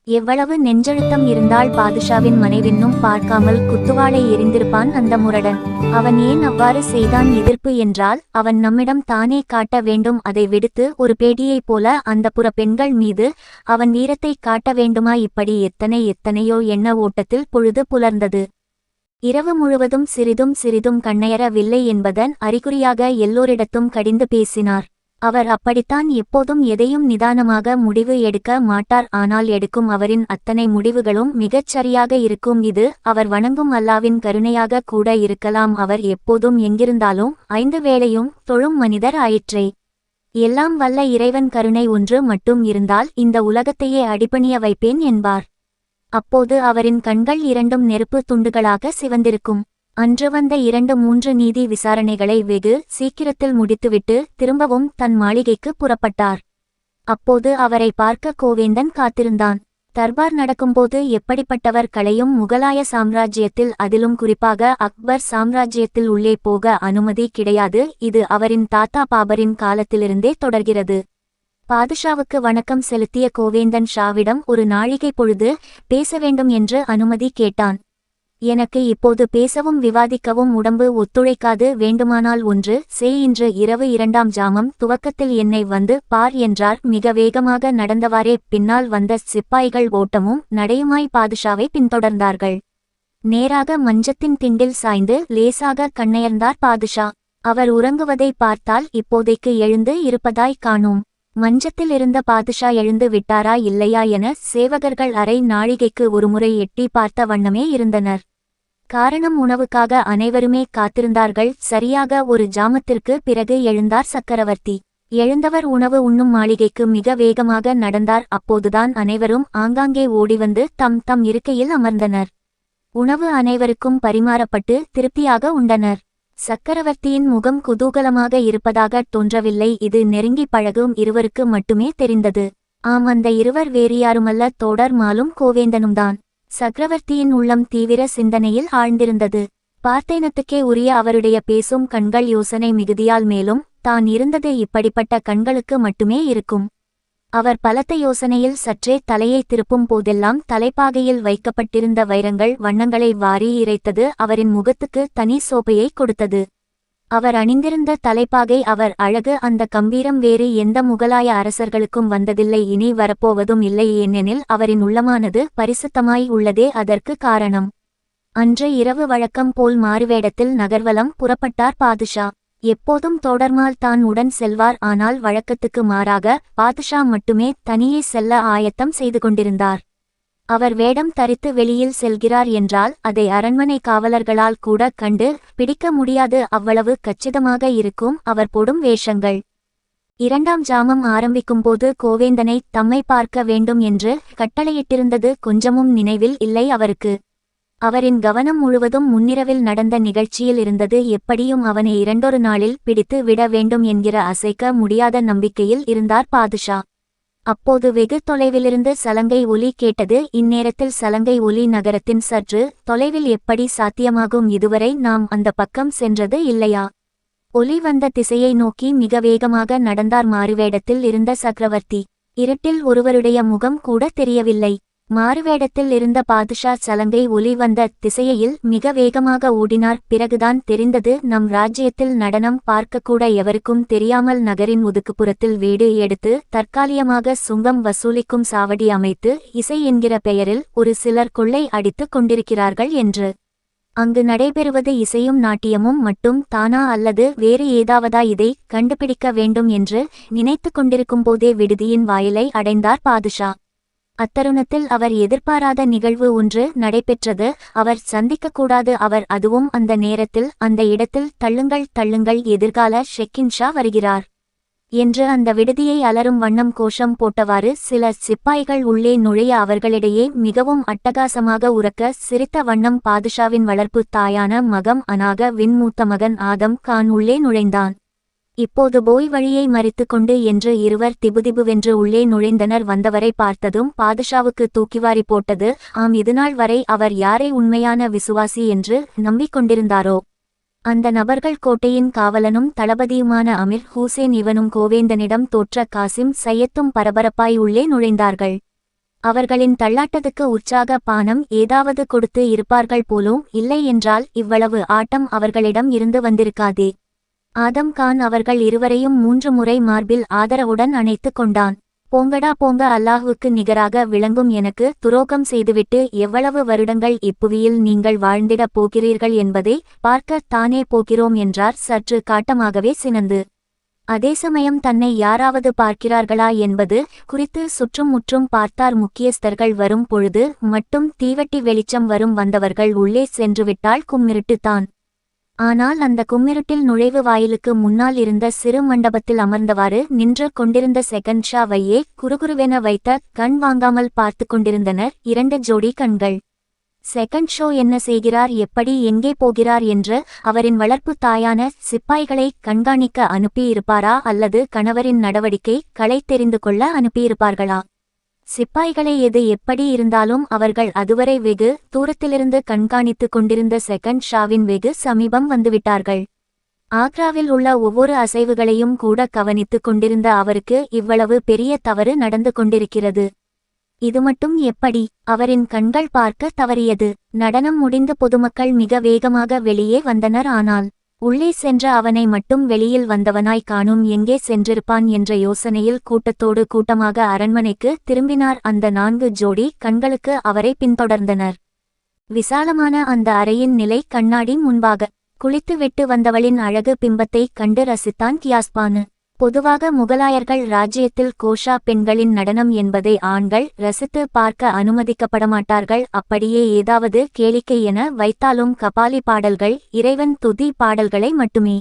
எவ்வளவு நெஞ்சழுத்தம் இருந்தால் பாதுஷாவின் மனைவின்னும் பார்க்காமல் குத்துவாளை எரிந்திருப்பான் அந்த முரடன். அவன் ஏன் அவ்வாறு செய்தான்? எதிர்ப்பு என்றால் அவன் நம்மிடம் தானே காட்ட வேண்டும். அதை விடுத்து ஒரு பேடியைப் போல அந்தப்புற பெண்கள் மீது அவன் வீரத்தை காட்ட வேண்டுமா? இப்படி எத்தனையோ எண்ண ஓட்டத்தில் பொழுது புலர்ந்தது. இரவு முழுவதும் சிறிதும் கண்ணையறவில்லை என்பதன் அறிகுறியாக எல்லோரிடத்தும் கடிந்து பேசினார். அவர் அப்படித்தான் எப்போதும் எதையும் நிதானமாக முடிவு எடுக்க மாட்டார். ஆனால் எடுக்கும் அவரின் அத்தனை முடிவுகளும் மிகச் சரியாக இருக்கும். இது அவர் வணங்கும் அல்லாவின் கருணையாக கூட இருக்கலாம். அவர் எப்போதும் எங்கிருந்தாலும் 5 வேளையும் தொழும் மனிதர் ஆயிற்றே. எல்லாம் வல்ல இறைவன் கருணை ஒன்று மட்டும் இருந்தால் இந்த உலகத்தையே அடிபணிய வைப்பேன் என்பார். அப்போது அவரின் கண்கள் 2 நெருப்பு துண்டுகளாக சிவந்திருக்கும். அன்று வந்த 2-3 நீதி விசாரணைகளை வெகு சீக்கிரத்தில் முடித்துவிட்டு திரும்பவும் தன் மாளிகைக்கு புறப்பட்டார். அப்போது அவரை பார்க்க கோவேந்தன் காத்திருந்தான். தர்பார் நடக்கும்போது எப்படிப்பட்டவர் களையும் முகலாய சாம்ராஜ்யத்தில், அதிலும் குறிப்பாக அக்பர் சாம்ராஜ்யத்தில் உள்ளே போக அனுமதி கிடையாது. இது அவரின் தாத்தா பாபரின் காலத்திலிருந்தே தொடர்கிறது. பாதுஷாவுக்கு வணக்கம் செலுத்திய கோவேந்தன் ஷாவிடம் ஒரு நாழிகை பொழுது பேச வேண்டும் என்று அனுமதி கேட்டான். எனக்கு இப்போது பேசவும் விவாதிக்கவும் உடம்பு ஒத்துழைக்காது. வேண்டுமானால் ஒன்று செய். இன்று இரவு 2ஆம் ஜாமம் துவக்கத்தில் என்னை வந்து பார் என்றார். மிக வேகமாக நடந்தவாறே பின்னால் வந்த சிப்பாய்கள் ஓட்டமும் நடையுமாய் பாதுஷாவை பின்தொடர்ந்தார்கள். நேராக மஞ்சத்தின் திண்டில் சாய்ந்து லேசாக கண்ணயர்ந்தார் பாதுஷா. அவர் உறங்குவதை பார்த்தால் இப்போதைக்கு எழுந்து இருப்பதாய் காணோம். மஞ்சத்தில் இருந்த பாதுஷா எழுந்து விட்டாரா இல்லையா என சேவகர்கள் அரை நாழிகைக்கு ஒருமுறை எட்டி பார்த்த வண்ணமே இருந்தனர். காரணம், உணவுக்காக அனைவருமே காத்திருந்தார்கள். சரியாக ஒரு ஜாமத்திற்கு பிறகு எழுந்தார் சக்கரவர்த்தி. எழுந்தவர் உணவு உண்ணும் மாளிகைக்கு மிக வேகமாக நடந்தார். அப்போதுதான் அனைவரும் ஆங்காங்கே ஓடிவந்து தம் தம் இருக்கையில் அமர்ந்தனர். உணவு அனைவருக்கும் பரிமாறப்பட்டு திருப்தியாக உண்டனர். சக்கரவர்த்தியின் முகம் குதூகலமாக இருப்பதாக தோன்றவில்லை. இது நெருங்கி பழகும் இருவருக்கு மட்டுமே தெரிந்தது. ஆம், அந்த இருவர் வேறு யாருமல்ல, தோடர் மாலும் கோவேந்தனும்தான். சக்கரவர்த்தியின் உள்ளம் தீவிர சிந்தனையில் ஆழ்ந்திருந்தது. பார்த்தேனத்துக்கே உரிய அவருடைய பேசும் கண்கள் யோசனை மிகுதியால், மேலும் தான் இருந்தது இப்படிப்பட்ட கண்களுக்கு மட்டுமே இருக்கும். அவர் பலத்த யோசனையில் சற்றே தலையை திருப்பும் போதெல்லாம் தலைப்பாகையில் வைக்கப்பட்டிருந்த வைரங்கள் வண்ணங்களை வாரி இறைத்தது. அவரின் முகத்துக்கு தனி சோபையை கொடுத்தது. அவர் அணிந்திருந்த தலைப்பாகை, அவர் அழகு, அந்த கம்பீரம் வேறு எந்த முகலாய அரசர்களுக்கும் வந்ததில்லை, இனி வரப்போவதும் இல்லை. ஏனெனில் அவரின் உள்ளமானது பரிசுத்தமாய் உள்ளதே அதற்கு காரணம். அன்று இரவு வழக்கம் போல் மாறுவேடத்தில் நகர்வலம் புறப்பட்டார் பாதுஷா. எப்போதும் தோடர்மால் தான் உடன் செல்வார். ஆனால் வழக்கத்துக்கு மாறாக பாதுஷா மட்டுமே தனியே செல்ல ஆயத்தம் செய்து கொண்டிருந்தார். அவர் வேடம் தரித்து வெளியில் செல்கிறார் என்றால் அதை அரண்மனை காவலர்களால் கூட கண்டு பிடிக்க முடியாது, அவ்வளவு கச்சிதமாக இருக்கும் அவர் போடும் வேஷங்கள். 2ஆம் ஜாமம் ஆரம்பிக்கும்போது கோவேந்தனை தம்மை பார்க்க வேண்டும் என்று கட்டளையிட்டிருந்தது கொஞ்சமும் நினைவில் இல்லை அவருக்கு. அவரின் கவனம் முழுவதும் முன்னிரவில் நடந்த நிகழ்ச்சியில் இருந்தது. எப்படியும் அவனை 2 நாளில் பிடித்து விட வேண்டும் என்கிற அசைக்க முடியாத நம்பிக்கையில் இருந்தார் பாதுஷா. அப்போது வெகு தொலைவிலிருந்து சலங்கை ஒலி கேட்டது. இந்நேரத்தில் சலங்கை ஒலி நகரத்தின் சற்று தொலைவில் எப்படி சாத்தியமாகும்? இதுவரை நாம் அந்த பக்கம் சென்றது இல்லையா? ஒலி வந்த திசையை நோக்கி மிக வேகமாக நடந்தார் மாறுவேடத்தில் இருந்த சக்கரவர்த்தி. இருட்டில் ஒருவருடைய முகம் கூட தெரியவில்லை. மாறுவேடத்தில் இருந்த பாதுஷா சலங்கை ஒலி வந்த திசையில் மிக வேகமாக ஓடினார். பிறகுதான் தெரிந்தது, நம் ராஜ்யத்தில் நடனம் பார்க்கக்கூட எவருக்கும் தெரியாமல் நகரின் ஒதுக்குப்புறத்தில் வீடு எடுத்து தற்காலிகமாக சுங்கம் வசூலிக்கும் சாவடி அமைத்து இசை என்கிற பெயரில் ஒரு சிலர் கொள்ளை அடித்து கொண்டிருக்கிறார்கள் என்று. அங்கு நடைபெறுவது இசையும் நாட்டியமும் மட்டும் தானா அல்லது வேறு ஏதாவதா? இதை கண்டுபிடிக்க வேண்டும் என்று நினைத்து கொண்டிருக்கும்போதே விடுதியின் வாயிலை அடைந்தார் பாதுஷா. அத்தருணத்தில் அவர் எதிர்பாராத நிகழ்வு ஒன்று நடைபெற்றது. அவர் சந்திக்கக்கூடாது அவர், அதுவும் அந்த நேரத்தில் அந்த இடத்தில். தள்ளுங்கள் தள்ளுங்கள், எதிர்கால ஷெக்கின்ஷா வருகிறார் என்று அந்த விடுதியை அலரும் வண்ணம் கோஷம் போட்டவாறு சில சிப்பாய்கள் உள்ளே நுழைய அவர்களிடையே மிகவும் அட்டகாசமாக உரக்க சிரித்த வண்ணம் பாதுஷாவின் வளர்ப்பு தாயான மகம் அனாக வின் மூத்த மகன் ஆதம் கான் உள்ளே நுழைந்தான். இப்போது போய் வழியை மறித்து கொண்டு என்று இருவர் திபுதிபுவென்று உள்ளே நுழைந்தனர். வந்தவரை பார்த்ததும் பாதுஷாவுக்கு தூக்கிவாரி போட்டது. ஆம், இதுநாள் வரை அவர் யாரை உண்மையான விசுவாசி என்று நம்பிக்கொண்டிருந்தாரோ அந்த நபர்கள் கோட்டையின் காவலனும் தளபதியுமான அமீர் ஹூசேன். இவனும் கோவேந்தனிடம் தோற்ற காசிம் சையத்தும் பரபரப்பாய் உள்ளே நுழைந்தார்கள். அவர்களின் தள்ளாட்டத்துக்கு உற்சாக பானம் ஏதாவது கொடுத்து இருப்பார்கள் போலும். இல்லை என்றால் இவ்வளவு ஆட்டம் அவர்களிடம் இருந்து வந்திருக்காதே. ஆதம் கான் அவர்கள் இருவரையும் 3 முறை மார்பில் ஆதரவுடன் அணைத்து கொண்டான். போங்கடா போங்க, அல்லாஹுவுக்கு நிகராக விளங்கும் எனக்கு துரோகம் செய்துவிட்டு எவ்வளவு வருடங்கள் இப்புவியில் நீங்கள் வாழ்ந்திடப் போகிறீர்கள் என்பதை பார்க்க தானே போகிறோம் என்றார் சற்று காட்டமாகவே சினந்து. அதே சமயம் தன்னை யாராவது பார்க்கிறார்களா என்பது குறித்து சுற்றும் முற்றும் பார்த்தார். முக்கியஸ்தர்கள் வரும் பொழுது மட்டும் தீவட்டி வெளிச்சம் வரும். வந்தவர்கள் உள்ளே சென்றுவிட்டால் கும்மிருட்டுத்தான். ஆனால் அந்த கும்மிருட்டில் நுழைவு வாயிலுக்கு முன்னால் இருந்த சிறு மண்டபத்தில் அமர்ந்தவாறு நின்று கொண்டிருந்த செகண்ட் ஷாவையே குறுகுறுவென வைத்த கண் வாங்காமல் பார்த்து கொண்டிருந்தனர் 2 ஜோடி கண்கள். செகண்ட் ஷோ என்ன செய்கிறார், எப்படி, எங்கே போகிறார் என்று அவரின் வளர்ப்பு தாயான சிப்பாய்களை கண்காணிக்க அனுப்பியிருப்பாரா அல்லது கணவரின் நடவடிக்கைகளை தெரிந்து கொள்ள அனுப்பியிருப்பார்களா? சிப்பாய்களை எது எப்படி இருந்தாலும் அவர்கள் அதுவரை வெகு தூரத்திலிருந்து கண்காணித்து கொண்டிருந்த செகண்ட் ஷாவின் வெகு சமீபம் வந்துவிட்டார்கள். ஆக்ராவில் உள்ள ஒவ்வொரு அசைவுகளையும் கூட கவனித்து கொண்டிருந்த அவருக்கு இவ்வளவு பெரிய தவறு நடந்து கொண்டிருக்கிறது. இது மட்டும் எப்படி? அவரின் கண்கள் பார்க்க தவறியது. நடனம் முடிந்து பொதுமக்கள் மிக வேகமாக வெளியே வந்தனர். ஆனால் உள்ளே சென்ற அவனை மட்டும் வெளியில் வந்தவனாய் காணும். எங்கே சென்றிருப்பான் என்ற யோசனையில் கூட்டத்தோடு கூட்டமாக அரண்மனைக்கு திரும்பினார். அந்த 4 ஜோடி கண்களுக்கு அவரை பின்தொடர்ந்தனர். விசாலமான அந்த அறையின் நிலை கண்ணாடி முன்பாக குளித்து விட்டு வந்தவளின் அழகு பிம்பத்தை கண்டு ரசித்தான் கியாஸ்பானு. பொதுவாக முகலாயர்கள் ராஜ்யத்தில் கோஷா பெண்களின் நடனம் என்பதை ஆண்கள் ரசித்து பார்க்க அனுமதிக்கப்படமாட்டார்கள். அப்படியே ஏதாவது கேளிக்கை என வைத்தாலும் கபாலி பாடல்கள், இறைவன் துதி பாடல்களை மட்டுமே.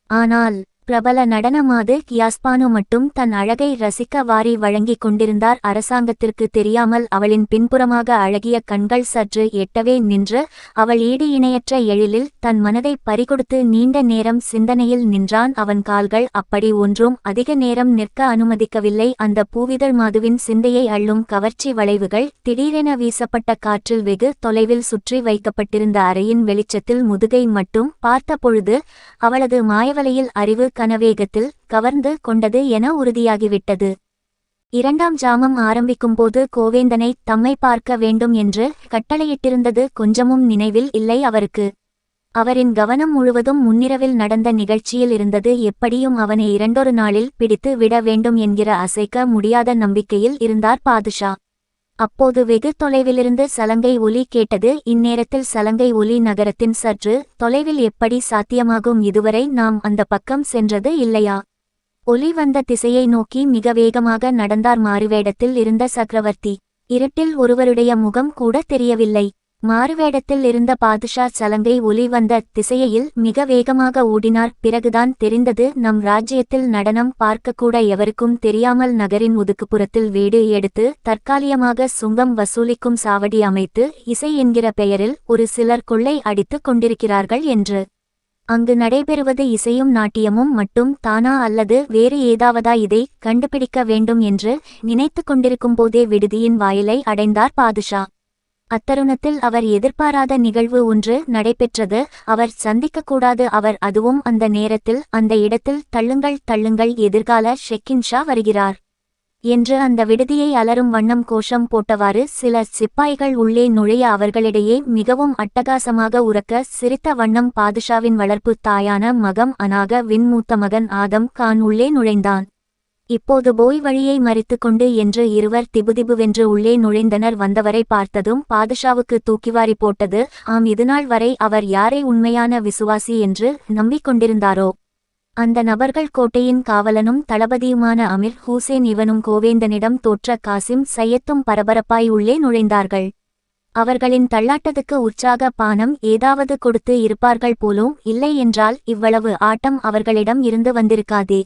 ஆனால் பிரபல நடனமாது கியாஸ்பானு மட்டும் தன் அழகை ரசிக்க வாரி வழங்கிக் கொண்டிருந்தார். அரசாங்கத்திற்கு தெரியாமல் அவளின் பின்புறமாக அழகிய கண்கள் சற்று எட்டவே நின்று அவள் ஈடு இணையற்ற எழிலில் தன் மனதை பறிகொடுத்து நீண்ட நேரம் சிந்தனையில் நின்றான். அவன் கால்கள் அப்படி ஒன்றும் அதிக நேரம் நிற்க அனுமதிக்கவில்லை. அந்த பூவிதழ் மாதுவின் சிந்தையை அள்ளும் கவர்ச்சி வளைவுகள் திடீரென வீசப்பட்ட காற்றில் வெகு தொலைவில் சுற்றி வைக்கப்பட்டிருந்த அறையின் வெளிச்சத்தில் முதுகை மட்டும் பார்த்த பொழுது அவளது மாயவலையில் அறிவு கனவேகத்தில் கவர்ந்து கொண்டது என உறுதியாகிவிட்டது. 2ஆம் ஜாமம் ஆரம்பிக்கும்போது கோவேந்தனை தம்மை பார்க்க வேண்டும் என்று கட்டளையிட்டிருந்தது கொஞ்சமும் நினைவில் இல்லை அவருக்கு. அவரின் கவனம் முழுவதும் முன்னிரவில் நடந்த நிகழ்ச்சியில் இருந்தது. எப்படியும் அவனை 2 நாளில் பிடித்து விட வேண்டும் என்கிற அசைக்க முடியாத நம்பிக்கையில் இருந்தார் பாதுஷா. அப்போது வெகு தொலைவிலிருந்து சலங்கை ஒலி கேட்டது. இந்நேரத்தில் சலங்கை ஒலி நகரத்தின் சற்று தொலைவில் எப்படி சாத்தியமாகும்? இதுவரை நாம் அந்த பக்கம் சென்றது இல்லையா? ஒலி வந்த திசையை நோக்கி மிக வேகமாக நடந்தார் மாறுவேடத்தில் இருந்த சக்கரவர்த்தி. இருட்டில் ஒருவருடைய முகம் கூட தெரியவில்லை. மாறுவேடத்தில் இருந்த பாதுஷா சலங்கை ஒலி வந்த திசையில் மிக வேகமாக ஓடினார். பிறகுதான் தெரிந்தது, நம் ராஜ்யத்தில் நடனம் பார்க்கக்கூட எவருக்கும் தெரியாமல் நகரின் ஒதுக்குப்புறத்தில் வீடு எடுத்து தற்காலிகமாக சுங்கம் வசூலிக்கும் சாவடி அமைத்து இசை என்கிற பெயரில் ஒரு சிலர் கொள்ளை அடித்து கொண்டிருக்கிறார்கள் என்று. அங்கு நடைபெறுவது இசையும் நாட்டியமும் மட்டும் தானா அல்லது வேறு ஏதாவதா? இதை கண்டுபிடிக்க வேண்டும் என்று நினைத்து கொண்டிருக்கும் போதே விடுதியின் வாயிலை அடைந்தார் பாதுஷா. அத்தருணத்தில் அவர் எதிர்பாராத நிகழ்வு ஒன்று நடைபெற்றது. அவர் சந்திக்கக்கூடாது அவர். அதுவும் அந்த நேரத்தில் அந்த இடத்தில். தள்ளுங்கள் தள்ளுங்கள், எதிர்கால ஷெக்கின்ஷா வருகிறார் என்று அந்த விடுதியை அலரும் வண்ணம் கோஷம் போட்டவாறு சில சிப்பாய்கள் உள்ளே நுழைய அவர்களிடையே மிகவும் அட்டகாசமாக உரக்க சிரித்த வண்ணம் பாதுஷாவின் வளர்ப்பு தாயான மகம் அனாக வின் மூத்த மகன் ஆதம் கான் உள்ளே நுழைந்தான். இப்போது போய் வழியை மறித்து கொண்டு என்று இருவர் திபுதிபுவென்று உள்ளே நுழைந்தனர். வந்தவரை பார்த்ததும் பாதுஷாவுக்கு தூக்கிவாரி போட்டது. ஆம், இதுநாள் வரை அவர் யாரை உண்மையான விசுவாசி என்று நம்பிக்கொண்டிருந்தாரோ அந்த நபர்கள் கோட்டையின் காவலனும் தளபதியுமான அமீர் ஹூசேன். இவனும் கோவேந்தனிடம் தோற்ற காசிம் சையத்தும் பரபரப்பாய் உள்ளே நுழைந்தார்கள். அவர்களின் தள்ளாட்டத்துக்கு உற்சாக பானம் ஏதாவது கொடுத்து இருப்பார்கள் போலும். இல்லை என்றால் இவ்வளவு ஆட்டம் அவர்களிடம் இருந்து வந்திருக்காதே.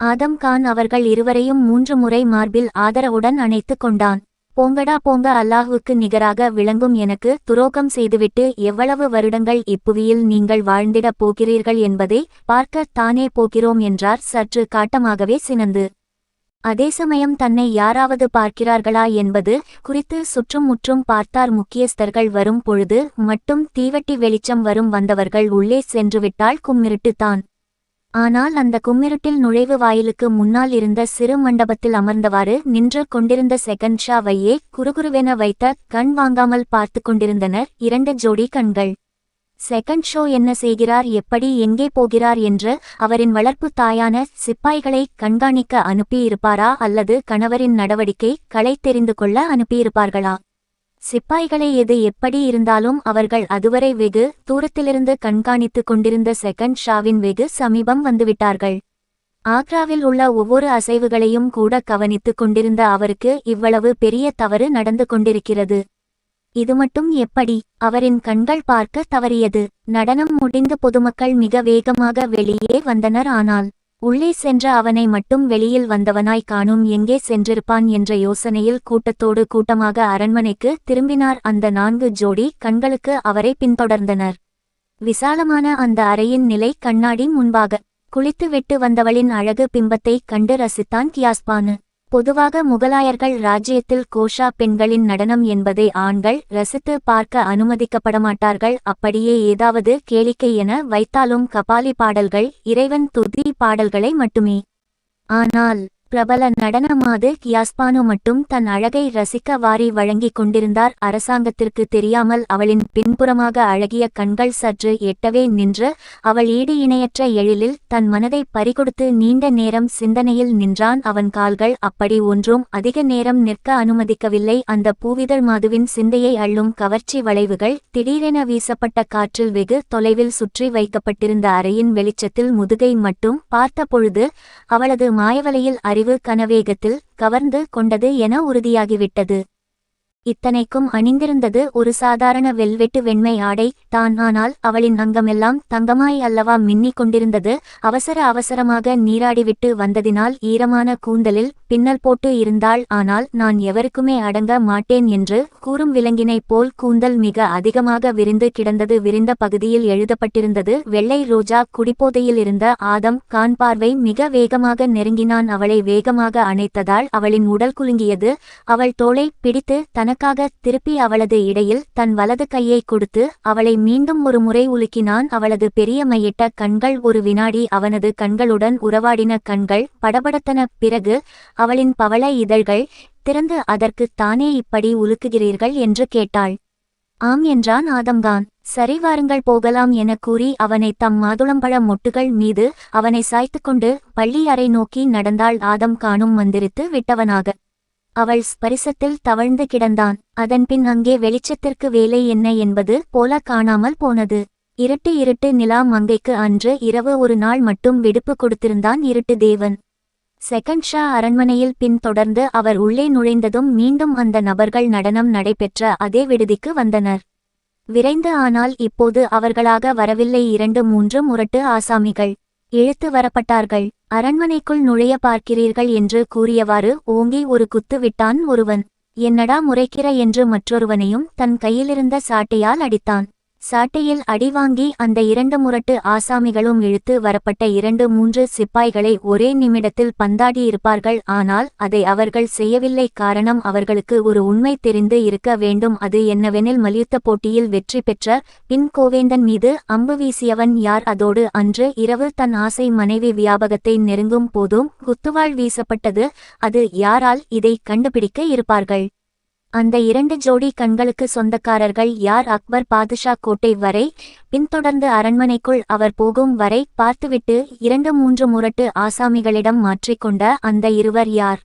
ஆதம் கான் அவர்கள் இருவரையும் 3 முறை மார்பில் ஆதரவுடன் அணைத்து கொண்டான். போங்கடா போங்க, அல்லாஹுவுக்கு நிகராக விளங்கும் எனக்கு துரோகம் செய்துவிட்டு எவ்வளவு வருடங்கள் இப்புவியில் நீங்கள் வாழ்ந்திடப் போகிறீர்கள் என்பதை பார்க்க தானே போகிறோம் என்றார் சற்று காட்டமாகவே சினந்து. அதே சமயம் தன்னை யாராவது பார்க்கிறார்களா என்பது குறித்து சுற்றும் முற்றும் பார்த்தார். முக்கியஸ்தர்கள் வரும் பொழுது மட்டும் தீவட்டி வெளிச்சம் வரும். வந்தவர்கள் உள்ளே சென்றுவிட்டால் கும்மிருட்டுத்தான். ஆனால் அந்த கும்மிருட்டில் நுழைவு வாயிலுக்கு முன்னால் இருந்த சிறு மண்டபத்தில் அமர்ந்தவாறு நின்று கொண்டிருந்த செகண்ட் ஷாவையே குறுகுறுவென வைத்த கண் வாங்காமல் பார்த்து கொண்டிருந்தனர் 2 ஜோடி கண்கள். செகண்ட் ஷோ என்ன செய்கிறார், எப்படி, எங்கே போகிறார் என்று அவரின் வளர்ப்பு தாயான சிப்பாய்களை கண்காணிக்க அனுப்பியிருப்பாரா அல்லது கணவரின் நடவடிக்கைகளை தெரிந்து கொள்ள அனுப்பியிருப்பார்களா? சிப்பாய்களை எது எப்படி இருந்தாலும் அவர்கள் அதுவரை வெகு தூரத்திலிருந்து கண்காணித்து கொண்டிருந்த செகண்ட் ஷாவின் வெகு சமீபம் வந்துவிட்டார்கள். ஆக்ராவில் உள்ள ஒவ்வொரு அசைவுகளையும் கூட கவனித்துக் கொண்டிருந்த அவருக்கு இவ்வளவு பெரிய தவறு நடந்து கொண்டிருக்கிறது. இது மட்டும் எப்படி? அவரின் கண்கள் பார்க்க தவறியது. நடனம் முடிந்து பொதுமக்கள் மிக வேகமாக வெளியே வந்தனர். ஆனால் உள்ளே சென்ற அவனை மட்டும் வெளியில் வந்தவனாய் காணும். எங்கே சென்றிருப்பான் என்ற யோசனையில் கூட்டத்தோடு கூட்டமாக அரண்மனைக்கு திரும்பினார். அந்த 4 ஜோடி கண்களுக்கு அவரை பின்தொடர்ந்தனர். விசாலமான அந்த அறையின் நிலை கண்ணாடி முன்பாக குளித்து விட்டு வந்தவளின் அழகு பிம்பத்தை கண்டு ரசித்தான் கியாஸ்பானு. பொதுவாக முகலாயர்கள் ராஜ்யத்தில் கோஷா பெண்களின் நடனம் என்பதை ஆண்கள் ரசித்து பார்க்க அனுமதிக்கப்படமாட்டார்கள். அப்படியே ஏதாவது கேளிக்கை என வைத்தாலும் கபாலி பாடல்கள், இறைவன் துதி பாடல்களை மட்டுமே. ஆனால் பிரபல நடனமாது கியாஸ்பானு மட்டும் தன் அழகை ரசிக்க வாரி வழங்கிக் கொண்டிருந்தார். அரசாங்கத்திற்கு தெரியாமல் அவளின் பின்புறமாக அழகிய கண்கள் சற்று எட்டவே நின்று அவள் ஈடு இணையற்ற எழிலில் தன் மனதை பறிகொடுத்து நீண்ட நேரம் சிந்தனையில் நின்றான். அவன் கால்கள் அப்படி ஒன்றும் அதிக நேரம் நிற்க அனுமதிக்கவில்லை. அந்த பூவிதழ் மாதுவின் சிந்தையை அள்ளும் கவர்ச்சி வளைவுகள் திடீரென வீசப்பட்ட காற்றில் வெகு தொலைவில் சுற்றி வைக்கப்பட்டிருந்த அறையின் வெளிச்சத்தில் முதுகை மட்டும் பார்த்த பொழுது அவளது மாயவலையில் அறிவு கனவேகத்தில் கவர்ந்து கொண்டது என உறுதியாகிவிட்டது. இத்தனைக்கும் அணிந்திருந்தது ஒரு சாதாரண வெல்வெட்டு வெண்மை ஆடை தான். ஆனால் அவளின் அங்கமெல்லாம் தங்கமாய் அல்லவா மின்னிக் கொண்டிருந்தது. அவசரமாக நீராடிவிட்டு வந்ததினால் ஈரமான கூந்தலில் பின்னல் போட்டு இருந்தாள். ஆனால் நான் எவருக்குமே அடங்க மாட்டேன் என்று கூறும் விலங்கினைப் போல் கூந்தல் மிக அதிகமாக விரிந்து கிடந்தது. விரிந்த பகுதியில் எழுதப்பட்டிருந்தது வெள்ளை ரோஜா. குடிபோதையில் இருந்த ஆதம் கான் பார்வை மிக வேகமாக நெருங்கினான். அவளை வேகமாக அணைத்ததால் அவளின் உடல் குலுங்கியது. அவள் தோளை பிடித்து தனக்காக திருப்பி அவளது இடையில் தன் வலது கையை கொடுத்து அவளை மீண்டும் ஒரு முறை உலுக்கினான். அவளது பெரிய மையிட்ட கண்கள் ஒரு வினாடி அவனது கண்களுடன் உறவாடின. கண்கள் படபடத்தன. பிறகு அவளின் பவள இதழ்கள் திறந்து அதற்கு தானே இப்படி உலுக்குகிறீர்கள் என்று கேட்டாள். ஆம் என்றான் ஆதம்கான். சரி வாருங்கள் போகலாம் என கூறி அவனை தம் மாதுளம்பழ மொட்டுகள் மீது அவனை சாய்த்துக்கொண்டு பள்ளி அறை நோக்கி நடந்தாள். ஆதம் கானும் மந்திரித்து விட்டவனாக அவள் ஸ்பரிசத்தில் தவழ்ந்து கிடந்தான். அதன்பின் அங்கே வெளிச்சத்திற்கு வேலை என்ன என்பது போல காணாமல் போனது. இருட்டு நிலா மங்கைக்கு அன்று இரவு ஒரு நாள் மட்டும் விடுப்பு கொடுத்திருந்தான் இருட்டு தேவன். செகண்ட் ஷா அரண்மனையில் பின் தொடர்ந்து அவர் உள்ளே நுழைந்ததும் மீண்டும் அந்த நபர்கள் நடனம் நடைபெற்ற அதே விடுதிக்கு வந்தனர். விரைந்து. ஆனால் இப்போது அவர்களாக வரவில்லை. 2-3 முரட்டு ஆசாமிகள் இழுத்து வரப்பட்டார்கள். அரண்மனைக்குள் நுழைய பார்க்கிறீர்கள் என்று கூறியவாறு ஓங்கி ஒரு குத்து விட்டான் ஒருவன். என்னடா முறைக்கிற என்று மற்றொருவனையும் தன் கையிலிருந்த சாட்டையால் அடித்தான். சாட்டையில் அடி வாங்கி அந்த 2 முரட்டு ஆசாமிகளும் இழுத்து வரப்பட்ட 2-3 சிப்பாய்களை ஒரே நிமிடத்தில் பந்தாடியிருப்பார்கள். ஆனால் அதை அவர்கள் செய்யவில்லை. காரணம், அவர்களுக்கு ஒரு உண்மை தெரிந்து இருக்க வேண்டும். அது என்னவெனில், மல்யுத்த போட்டியில் வெற்றி பெற்ற பின் கோவேந்தன் மீது அம்பு வீசியவன் யார்? அதோடு அன்று இரவு தன் ஆசை மனைவி வியாபகத்தை நெருங்கும் போதும் குத்துவாள் வீசப்பட்டது. அது யாரால்? இதை கண்டுபிடிக்க இருப்பார்கள். அந்த 2 ஜோடி கண்களுக்கு சொந்தக்காரர்கள் யார்? அக்பர் பாதுஷா கோட்டை வரை பின்தொடர்ந்து அரண்மனைக்குள் அவர் போகும் வரை பார்த்துவிட்டு 2-3 முரட்டு ஆசாமிகளிடம் மாற்றிக்கொண்ட அந்த இருவர் யார்?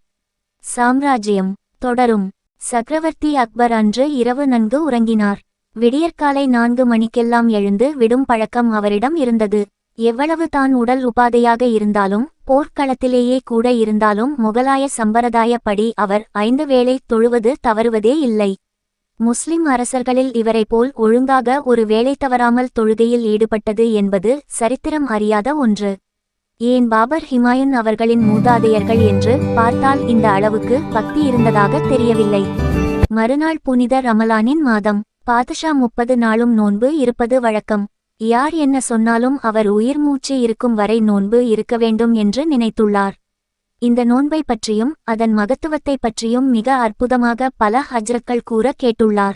சாம்ராஜ்யம் தொடரும். சக்கரவர்த்தி அக்பர் அன்று இரவு நன்கு உறங்கினார். விடியற்காலை 4 மணிக்கெல்லாம் எழுந்து விடும் பழக்கம் அவரிடம் இருந்தது. எவ்வளவு தான் உடல் உபாதையாக இருந்தாலும், போர்க்களத்திலேயே கூட இருந்தாலும் முகலாய சம்பிரதாயப்படி அவர் 5 வேளை தொழுவது தவறுவதே இல்லை. முஸ்லிம் அரசர்களில் இவரை போல் ஒழுங்காக ஒரு வேளை தவறாமல் தொழுகையில் ஈடுபட்டது என்பது சரித்திரம் அறியாத ஒன்று. ஏன் பாபர், ஹிமாயுன் அவர்களின் மூதாதையர்கள் என்று பார்த்தால் இந்த அளவுக்கு பக்தி இருந்ததாக தெரியவில்லை. மறுநாள் புனித ரமலானின் மாதம். பாதுஷா 30 நாளும் நோன்பு இருப்பது வழக்கம். யார் என்ன சொன்னாலும் அவர் உயிர் மூச்சு இருக்கும் வரை நோன்பு இருக்க வேண்டும் என்று நினைத்துள்ளார். இந்த நோன்பை பற்றியும் அதன் மகத்துவத்தை பற்றியும் மிக அற்புதமாக பல ஹஜ்ரத்கள் கூற கேட்டுள்ளார்.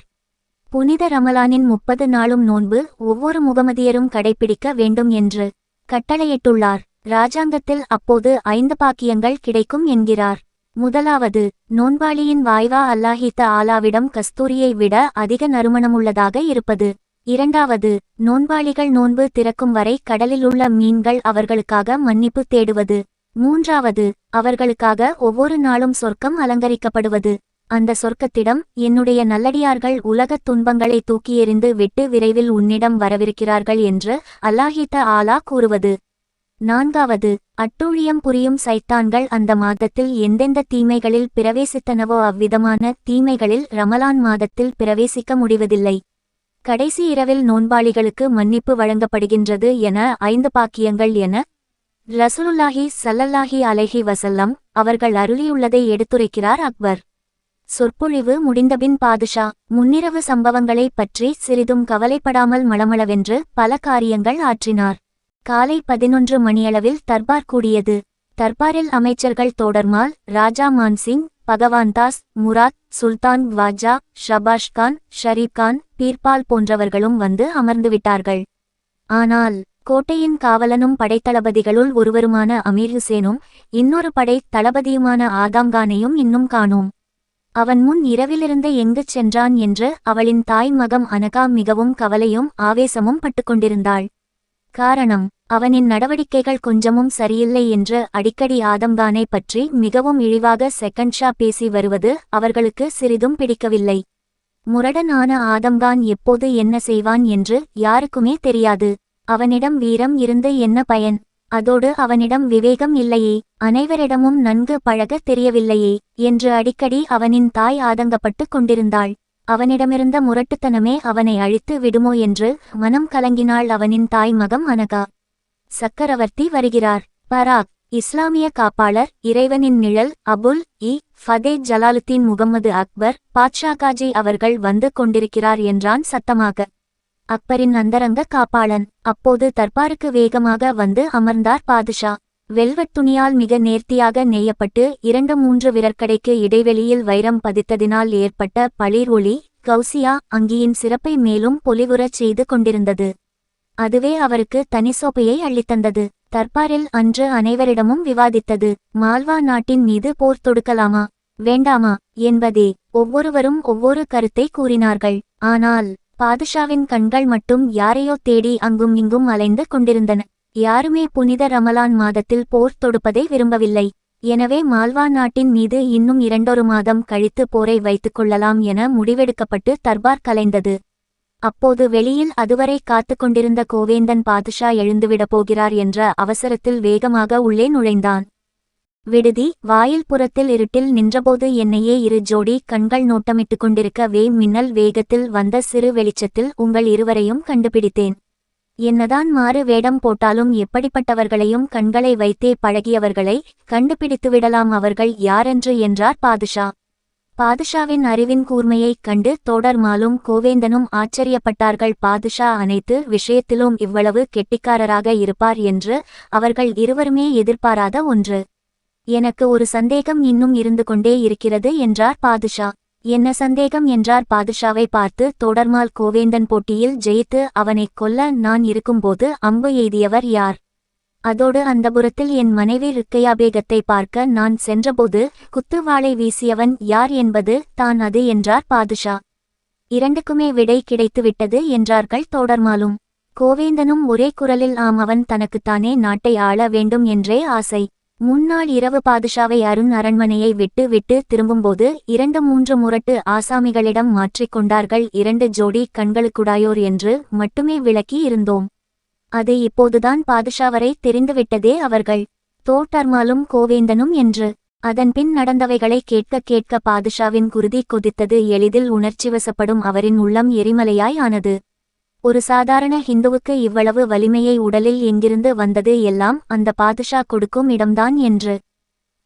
புனித ரமலானின் 30 நாளும் நோன்பு ஒவ்வொரு முகமதியரும் கடைபிடிக்க வேண்டும் என்று கட்டளையிட்டுள்ளார். ராஜாங்கத்தில் அப்போது 5 பாக்கியங்கள் கிடைக்கும் என்கிறார். முதலாவது, நோன்பாளியின் வாய்வா அல்லாஹித்த ஆலாவிடம் கஸ்தூரியை விட அதிக நறுமணமுள்ளதாக இருப்பது. இரண்டாவது, நோன்பாளிகள் நோன்பு திறக்கும் வரை கடலில் உள்ள மீன்கள் அவர்களுக்காக மன்னிப்பு தேடுவது. மூன்றாவது, அவர்களுக்காக ஒவ்வொரு நாளும் சொர்க்கம் அலங்கரிக்கப்படுவது. அந்த சொர்க்கத்திடம், என்னுடைய நல்லடியார்கள் உலகத் துன்பங்களை தூக்கி எறிந்து விட்டு விரைவில் உன்னிடம் வரவிருக்கிறார்கள் என்று அல்லாஹித்த ஆலா கூறுவது. 4வது, அட்டூழியம் புரியும் சைத்தான்கள் அந்த மாதத்தில் எந்தெந்த தீமைகளில் பிரவேசித்தனவோ அவ்விதமான தீமைகளில் ரமலான் மாதத்தில் பிரவேசிக்க முடிவதில்லை. கடைசி இரவில் நோன்பாளிகளுக்கு மன்னிப்பு வழங்கப்படுகின்றது என 5 பாக்கியங்கள் என ரசூலுல்லாஹி ஸல்லல்லாஹு அலைஹி வஸல்லம் அவர்கள் அருளியுள்ளதை எடுத்துரைக்கிறார் அக்பர். சொற்பொழிவு முடிந்தபின் பாதுஷா முன்னிரவு சம்பவங்களை பற்றி சிறிதும் கவலைப்படாமல் மளமளவென்று பல காரியங்கள் ஆற்றினார். காலை 11 மணியளவில் தர்பார் கூடியது. தர்பாரில் அமைச்சர்கள் தோடர்மால், ராஜா மான்சிங், பகவான்தாஸ், முராத், சுல்தான் க்வாஜா, ஷபாஷ்கான், ஷரீப்கான், பீர்பால் போன்றவர்களும் வந்து அமர்ந்துவிட்டார்கள். ஆனால் கோட்டையின் காவலனும் படைத்தளபதிகளுள் ஒருவருமான அமீர் ஹுசேனும் இன்னொரு படை தளபதியுமான ஆதாம்கானையும் இன்னும் காணோம். அவன் முன் இரவிலிருந்து எங்குச் சென்றான் என்று அவளின் தாய் மகம் அனகா மிகவும் கவலையும் ஆவேசமும் பட்டுக்கொண்டிருந்தாள். காரணம், அவனின் நடவடிக்கைகள் கொஞ்சமும் சரியில்லை என்று அடிக்கடி ஆதம்கானை பற்றி மிகவும் இழிவாக செகண்ட்ஷா பேசி வருவது அவர்களுக்கு சிறிதும் பிடிக்கவில்லை. முரடனான ஆதம்கான் எப்போது என்ன செய்வான் என்று யாருக்குமே தெரியாது. அவனிடம் வீரம் இருந்து என்ன பயன்? அதோடு அவனிடம் விவேகம் இல்லையே, அனைவரிடமும் நன்கு பழக தெரியவில்லையே என்று அடிக்கடி அவனின் தாய் ஆதங்கப்பட்டு கொண்டிருந்தாள். அவனிடமிருந்த முரட்டுத்தனமே அவனை அழித்து விடுமோ என்று மனம் கலங்கினாள் அவனின் தாய் மகம் அனகா. சக்கரவர்த்தி வருகிறார். பராக், இஸ்லாமிய காப்பாளர், இறைவனின் நிழல், அபுல் இ ஃபதே ஜலாலுத்தீன் முகம்மது அக்பர் பாட்ஷாகாஜி அவர்கள் வந்து கொண்டிருக்கிறார் என்றான் சத்தமாக. அக்பரின் அந்தரங்க காப்பாளன். அப்போது தர்பாருக்கு வேகமாக வந்து அமர்ந்தார் பாதுஷா. வெல்வெட் துணியால் மிக நேர்த்தியாக நெய்யப்பட்டு 2-3 விரற்கடைக்கு இடைவெளியில் வைரம் பதித்ததினால் ஏற்பட்ட பளிர் ஒளி கௌசியா அங்கியின் சிறப்பை மேலும் பொலிவுறச் செய்து கொண்டிருந்தது. அதுவே அவருக்கு தனிசோப்பையை அள்ளித்தந்தது. தர்பாரில் அன்று அனைவரிடமும் விவாதித்தது மால்வா நாட்டின் மீது போர் தொடுக்கலாமா வேண்டாமா என்பதே. ஒவ்வொருவரும் ஒவ்வொரு கருத்தை கூறினார்கள். ஆனால் பாதுஷாவின் கண்கள் மட்டும் யாரையோ தேடி அங்கும் இங்கும் அலைந்து கொண்டிருந்தன. யாருமே புனித ரமலான் மாதத்தில் போர் தொடுப்பதை விரும்பவில்லை. எனவே மால்வா நாட்டின் மீது இன்னும் 2 மாதம் கழித்து போரை வைத்துக் கொள்ளலாம் என முடிவெடுக்கப்பட்டு தர்பார் கலைந்தது. அப்போது வெளியில் அதுவரை காத்து கொண்டிருந்த கோவேந்தன் பாதுஷா எழுந்துவிடப் போகிறார் என்ற அவசரத்தில் வேகமாக உள்ளே நுழைந்தான். விடுதி வாயில் புறத்தில் இருட்டில் நின்றபோது என்னையே 2 ஜோடி கண்கள் நோட்டமிட்டு கொண்டிருக்க மின்னல் வேகத்தில் வந்த சிறு வெளிச்சத்தில் உங்கள் இருவரையும் கண்டுபிடித்தேன். என்னதான் மாறு வேடம் போட்டாலும் எப்படிப்பட்டவர்களையும் கண்களை வைத்தே பழகியவர்களை கண்டுபிடித்துவிடலாம். அவர்கள் யாரென்று என்றார் பாதுஷா. பாதுஷாவின் அறிவின் கூர்மையைக் கண்டு தோடர்மாலும் கோவேந்தனும் ஆச்சரியப்பட்டார்கள். பாதுஷா அனைத்து விஷயத்திலும் இவ்வளவு கெட்டிக்காரராக இருப்பார் என்று அவர்கள் இருவருமே எதிர்பாராத ஒன்று. எனக்கு ஒரு சந்தேகம் இன்னும் இருந்து கொண்டே இருக்கிறது என்றார் பாதுஷா. என்ன சந்தேகம் என்றார் பாதுஷாவை பார்த்து தோடர்மால். கோவேந்தன் போட்டியில் ஜெயித்து அவனைக் கொல்ல நான் இருக்கும்போது அம்பு எய்தியவர் யார்? அதோடு அந்தபுரத்தில் என் மனைவி ருக்கையாபேகத்தை பார்க்க நான் சென்றபோது குத்துவாளை வீசியவன் யார் என்பது தான் அது என்றார் பாதுஷா. 2க்குமே விடை கிடைத்துவிட்டது என்றார்கள் தோடர்மாலும். கோவேந்தனும் ஒரே குரலில் ஆம், அவன் தனக்குத்தானே நாட்டை ஆள வேண்டும் என்றே ஆசை. முன்னாள் இரவு பாதுஷாவை அரண்மனையை விட்டு திரும்பும்போது 2-3 முரட்டு ஆசாமிகளிடம் மாற்றிக்கொண்டார்கள். 2 ஜோடி கண்களுக்குடாயோர் என்று மட்டுமே விளக்கி இருந்தோம். அது இப்போதுதான் பாதுஷாவரை தெரிந்துவிட்டதே அவர்கள் தோட்டர்மாலும் கோவேந்தனும் என்று. அதன்பின் நடந்தவைகளை கேட்க கேட்க பாதுஷாவின் குருதி கொதித்தது. எளிதில் உணர்ச்சிவசப்படும் அவரின் உள்ளம் எரிமலையாய் ஆனது. ஒரு சாதாரண ஹிந்துவுக்கு இவ்வளவு வலிமையை உடலில் எங்கிருந்து வந்தது? எல்லாம் அந்த பாதுஷா கொடுக்கும் இடம்தான் என்று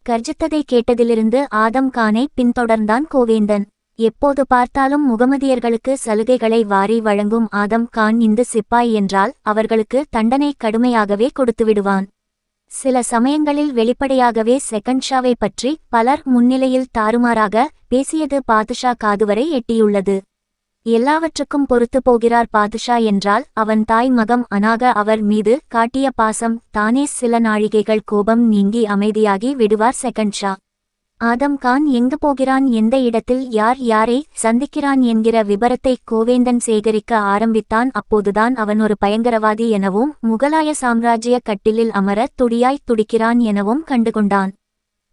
கர்ஜித்ததை கேட்டதிலிருந்து ஆதம் கானை பின்தொடர்ந்தான் கோவேந்தன். எப்போது பார்த்தாலும் முகமதியர்களுக்கு சலுகைகளை வாரி வழங்கும் ஆதம் கான் இந்து சிப்பாய் என்றால் அவர்களுக்கு தண்டனை கடுமையாகவே கொடுத்துவிடுவான். சில சமயங்களில் வெளிப்படையாகவே செகண்ட்ஷாவை பற்றி பலர் முன்னிலையில் தாறுமாறாக பேசியது பாதுஷா காதுவரை எட்டியுள்ளது. எல்லாவற்றுக்கும் பொறுத்து போகிறார் பாதுஷா என்றால் அவன் தாய் மகம் அனாக அவர் மீது காட்டிய பாசம் தானே. சில நாழிகைகள் கோபம் நீங்கி அமைதியாகி விடுவார் செகண்ட்ஷா. ஆதம் கான் எங்கு போகிறான், எந்த இடத்தில் யார் யாரை சந்திக்கிறான் என்கிற விபரத்தை கோவேந்தன் சேகரிக்க ஆரம்பித்தான். அப்போதுதான் அவன் ஒரு பயங்கரவாதி எனவும் முகலாய சாம்ராஜ்ய கட்டிலில் அமர துடியாய் துடிக்கிறான் எனவும் கண்டுகொண்டான்.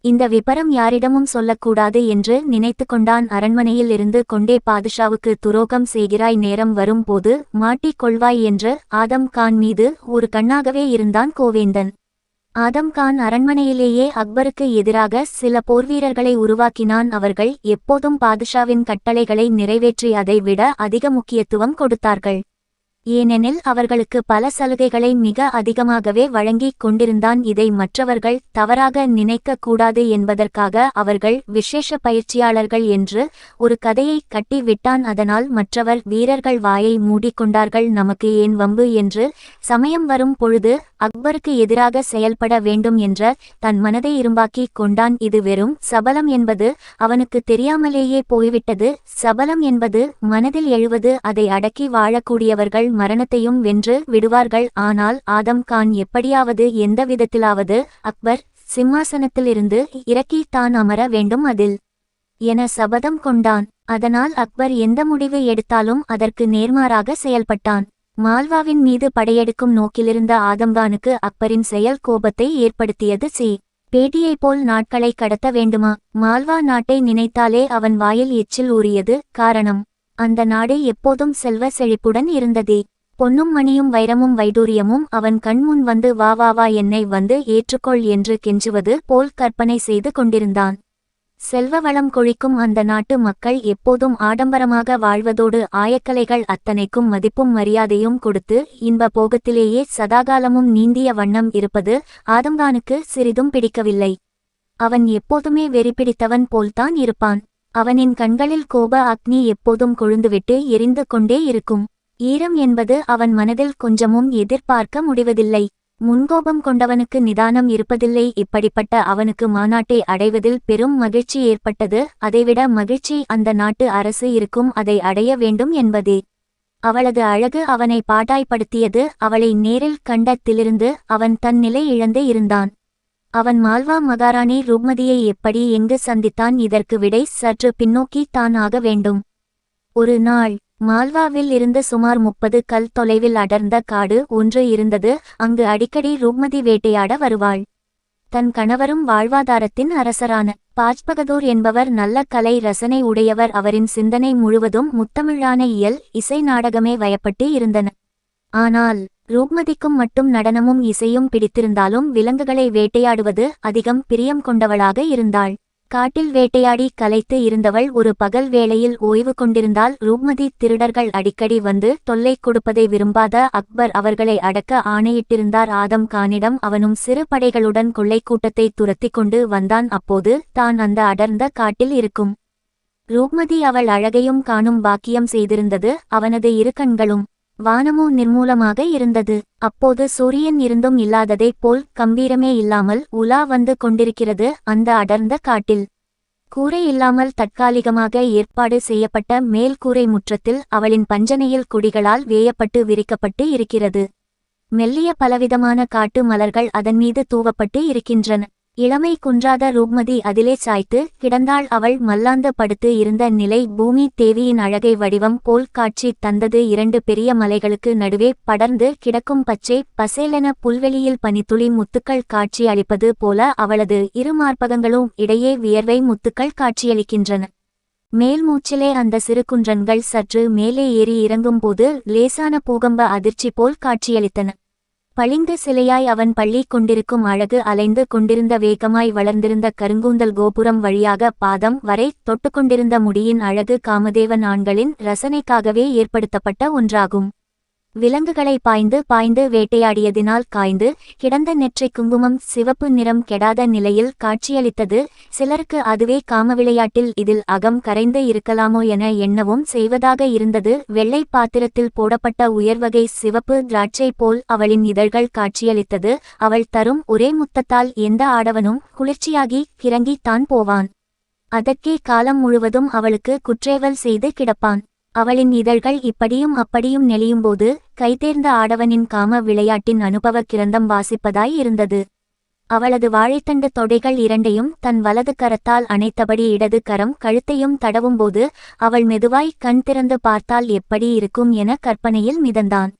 இந்த விபரம் யாரிடமும் சொல்லக்கூடாது என்று நினைத்து கொண்டான். அரண்மனையில் இருந்து கொண்டே பாதுஷாவுக்கு துரோகம் செய்கிறாய், நேரம் வரும் போது மாட்டிக் கொள்வாய் என்று ஆதம் கான் மீது ஒரு கண்ணாகவே இருந்தான் கோவேந்தன். ஆதம் கான் அரண்மனையிலேயே அக்பருக்கு எதிராக சில போர்வீரர்களை உருவாக்கினான். அவர்கள் எப்போதும் பாதுஷாவின் கட்டளைகளை நிறைவேற்றி அதை விட அதிக முக்கியத்துவம் கொடுத்தார்கள். ஏனெனில் அவர்களுக்கு பல சலுகைகளை மிக அதிகமாகவே வழங்கிக் கொண்டிருந்தான். இதை மற்றவர்கள் தவறாக நினைக்க கூடாது என்பதற்காக அவர்கள் விசேஷ பயிற்சியாளர்கள் என்று ஒரு கதையை கட்டி விட்டான். அதனால் மற்றவர் வீரர்கள் வாயை மூடிக்கொண்டார்கள். நமக்கு ஏன் வம்பு என்று சமயம் வரும் பொழுது அக்பருக்கு எதிராக செயல்பட வேண்டும் என்ற தன் மனதை இரும்பாக்கி கொண்டான். இது வெறும் சபலம் என்பது அவனுக்கு தெரியாமலேயே போய்விட்டது. சபலம் என்பது மனதில் எழுவது. அதை அடக்கி வாழக்கூடியவர்கள் மரணத்தையும் வென்று விடுவார்கள். ஆனால் ஆதம் கான் எப்படியாவது எந்த விதத்திலாவது அக்பர் சிம்மாசனத்திலிருந்து இறக்கி தான் அமர வேண்டும் அதில் என சபதம் கொண்டான். அதனால் அக்பர் எந்த முடிவு எடுத்தாலும் அதற்கு நேர்மாறாக செயல்பட்டான். மால்வாவின் மீது படையெடுக்கும் நோக்கிலிருந்த ஆதம்கானுக்கு அக்பரின் செயல் கோபத்தை ஏற்படுத்தியது. பேட்டியைப் போல் நாட்களை கடத்த வேண்டுமா? மால்வா நாட்டை நினைத்தாலே அவன் வாயில் எச்சில் ஊறியது. காரணம், அந்த நாடு எப்போதும் செல்வ செழிப்புடன் இருந்ததே. பொன்னும் மணியும் வைரமும் வைடூரியமும் அவன் கண்முன் வந்து வா வா வா என்னை வந்து ஏற்றுக்கொள் என்று கெஞ்சுவது போல் கற்பனை செய்து கொண்டிருந்தான். செல்வ வளம் கொழிக்கும் அந்த நாட்டு மக்கள் எப்போதும் ஆடம்பரமாக வாழ்வதோடு ஆயக்கலைகள் அத்தனைக்கும் மதிப்பும் மரியாதையும் கொடுத்து இன்ப போகத்திலேயே சதாகாலமும் நீந்திய வண்ணம் இருப்பது ஆதம்கானுக்கு சிறிதும் பிடிக்கவில்லை. அவன் எப்போதுமே வெறி பிடித்தவன் போல்தான் இருப்பான். அவனின் கண்களில் கோப அக்னி எப்போதும் கொழுந்துவிட்டு எரிந்து கொண்டே இருக்கும். ஈரம் என்பது அவன் மனதில் கொஞ்சமும் எதிர்பார்க்க முடிவதில்லை. முன்கோபம் கொண்டவனுக்கு நிதானம் இருப்பதில்லை. இப்படிப்பட்ட அவனுக்கு மாநாட்டை அடைவதில் பெரும் மகிழ்ச்சி ஏற்பட்டது. அதைவிட மகிழ்ச்சி அந்த நாட்டு அரசு இருக்கும் அதை அடைய வேண்டும் என்பதே. அவளது அழகு அவனை பாடாய்படுத்தியது. அவளை நேரில் கண்டத்திலிருந்து அவன் தன் நிலை இழந்து இருந்தான். அவன் மால்வா மகாராணி ரூப்மதியை எப்படி எங்கு சந்தித்தான்? இதற்கு விடை சற்று பின்னோக்கி தான் ஆக வேண்டும். ஒரு நாள் மால்வாவில் இருந்து சுமார் 30 கல் தொலைவில் அடர்ந்த காடு ஒன்று இருந்தது. அங்கு அடிக்கடி ரூப்மதி வேட்டையாட வருவாள். தன் கணவரும் வாழ்வாதாரத்தின் அரசரான பாஜ்பகதூர் என்பவர் நல்ல கலை ரசனை உடையவர். அவரின் சிந்தனை முழுவதும் முத்தமிழான இயல் இசை நாடகமே வயப்பட்டு இருந்தன. ஆனால் ரூப்மதிக்கும் மட்டும் நடனமும் இசையும் பிடித்திருந்தாலும் விலங்குகளை வேட்டையாடுவது அதிகம் பிரியம் கொண்டவளாக இருந்தாள். காட்டில் வேட்டையாடி கலைத்து இருந்தவள் ஒரு பகல் வேளையில் ஓய்வு கொண்டிருந்தால் ரூப்மதி திருடர்கள் அடிக்கடி வந்து தொல்லை கொடுப்பதை விரும்பாத அக்பர் அவர்களை அடக்க ஆணையிட்டிருந்தார். ஆதம் கானிடம் அவனும் சிறு படைகளுடன் கொள்ளைக்கூட்டத்தை துரத்தி கொண்டு வந்தான். அப்போது தான் அந்த அடர்ந்த காட்டில் இருக்கும் ரூப்மதி அவள் அழகையும் காணும் பாக்கியம் செய்திருந்தது. அவனது இரு கண்களும் வானமோ நிர்மூலமாக இருந்தது. அப்போது சூரியன் இருந்தும் இல்லாததைப் போல் கம்பீரமே இல்லாமல் உலா வந்து கொண்டிருக்கிறது அந்த அடர்ந்த காட்டில். கூரை இல்லாமல் தற்காலிகமாக ஏற்பாடு செய்யப்பட்ட மேல் கூரை முற்றத்தில் அவளின் பஞ்சனையில் கொடிகளால் வேயப்பட்டு விரிக்கப்பட்டு இருக்கிறது. மெல்லிய பலவிதமான காட்டு மலர்கள் அதன்மீது தூவப்பட்டு இருக்கின்றன. இளமை குன்றாத ரூப்மதி அதிலே சாய்த்து கிடந்தாள். அவள் மல்லாந்து படுத்து இருந்த நிலை பூமி தேவியின் அழகை வடிவம் போல் காட்சி தந்தது. 2 பெரிய மலைகளுக்கு நடுவே படர்ந்து கிடக்கும் பச்சை பசேலென புல்வெளியில் பனித்துளி முத்துக்கள் காட்சி அளிப்பது போல அவளது இரு மார்பகங்களும் இடையே வியர்வை முத்துக்கள் காட்சியளிக்கின்றன. மேல் மூச்சிலே அந்த சிறு குன்றன்கள் சற்று மேலே ஏறி இறங்கும்போது லேசான பூகம்ப அதிர்ச்சி போல் காட்சியளித்தன. பளிங்கு சிலையாய் அவன் பள்ளி கொண்டிருக்கும் அழகு அலைந்து கொண்டிருந்த வேகமாய் வளர்ந்திருந்த கருங்கூந்தல் கோபுரம் வழியாக பாதம் வரை தொட்டுக்கொண்டிருந்த முடியின் அழகு காமதேவன் ஆண்களின் ரசனைக்காகவே ஏற்படுத்தப்பட்ட ஒன்றாகும். விலங்குகளை பாய்ந்து பாய்ந்து வேட்டையாடியதினால் காய்ந்து கிடந்த நெற்றை குங்குமம் சிவப்பு நிறம் கெடாத நிலையில் காட்சியளித்தது. சிலருக்கு அதுவே காம விளையாட்டில் இதில் அகம் கரைந்து இருக்கலாமோ என எண்ணவும் செய்வதாக இருந்தது. வெள்ளை பாத்திரத்தில் போடப்பட்ட உயர்வகை சிவப்பு திராட்சை போல் அவளின் இதழ்கள் காட்சியளித்தது. அவள் தரும் ஒரே முத்தத்தால் எந்த ஆடவனும் குளிர்ச்சியாகி கிறங்கி தான் போவான். அதற்கே காலம் முழுவதும் அவளுக்கு குற்றேவல் செய்து கிடப்பான். அவளின் இதழ்கள் இப்படியும் அப்படியும் நெளியும்போது கைதேர்ந்த ஆடவனின் காம விளையாட்டின் அனுபவ கிரந்தம் வாசிப்பதாய் இருந்தது. அவளது வாழைத்தண்டு தொடைகள் இரண்டையும் தன் வலது கரத்தால் அணைத்தபடி இடது கரம் கழுத்தையும் தடவும்போது அவள் மெதுவாய் கண் திறந்து பார்த்தால் எப்படி இருக்கும் என கற்பனையில் மிதந்தான்.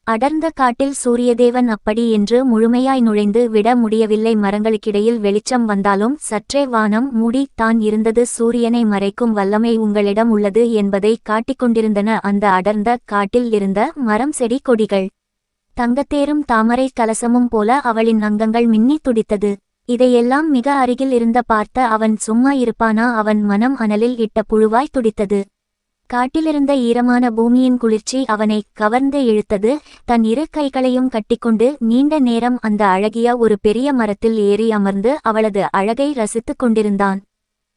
அடர்ந்த காட்டில் சூரியதேவன் அப்படி என்று முழுமையாய் நுழைந்து விட முடியவில்லை. மரங்களுக்கிடையில் வெளிச்சம் வந்தாலும் சற்றே வானம் மூடி தான் இருந்தது. சூரியனை மறைக்கும் வல்லமை உங்களிடம் உள்ளது என்பதை காட்டிக்கொண்டிருந்தன அந்த அடர்ந்த காட்டில் இருந்த மரம் செடி கொடிகள். தங்கத்தேரும் தாமரை கலசமும் போல அவளின் அங்கங்கள் மின்னி துடித்தது. இதையெல்லாம் மிக அருகில் இருந்த பார்த்த அவன் சும்மா இருப்பானா? அவன் மனம் அனலில் இட்ட புழுவாய் துடித்தது. காட்டிலிருந்த ஈரமான பூமியின் குளிர்ச்சி அவனை கவர்ந்து இழுத்தது. தன் இரு கைகளையும் கட்டிக்கொண்டு நீண்ட நேரம் அந்த அழகிய ஒரு பெரிய மரத்தில் ஏறி அமர்ந்து அவளது அழகை ரசித்துக் கொண்டிருந்தான்.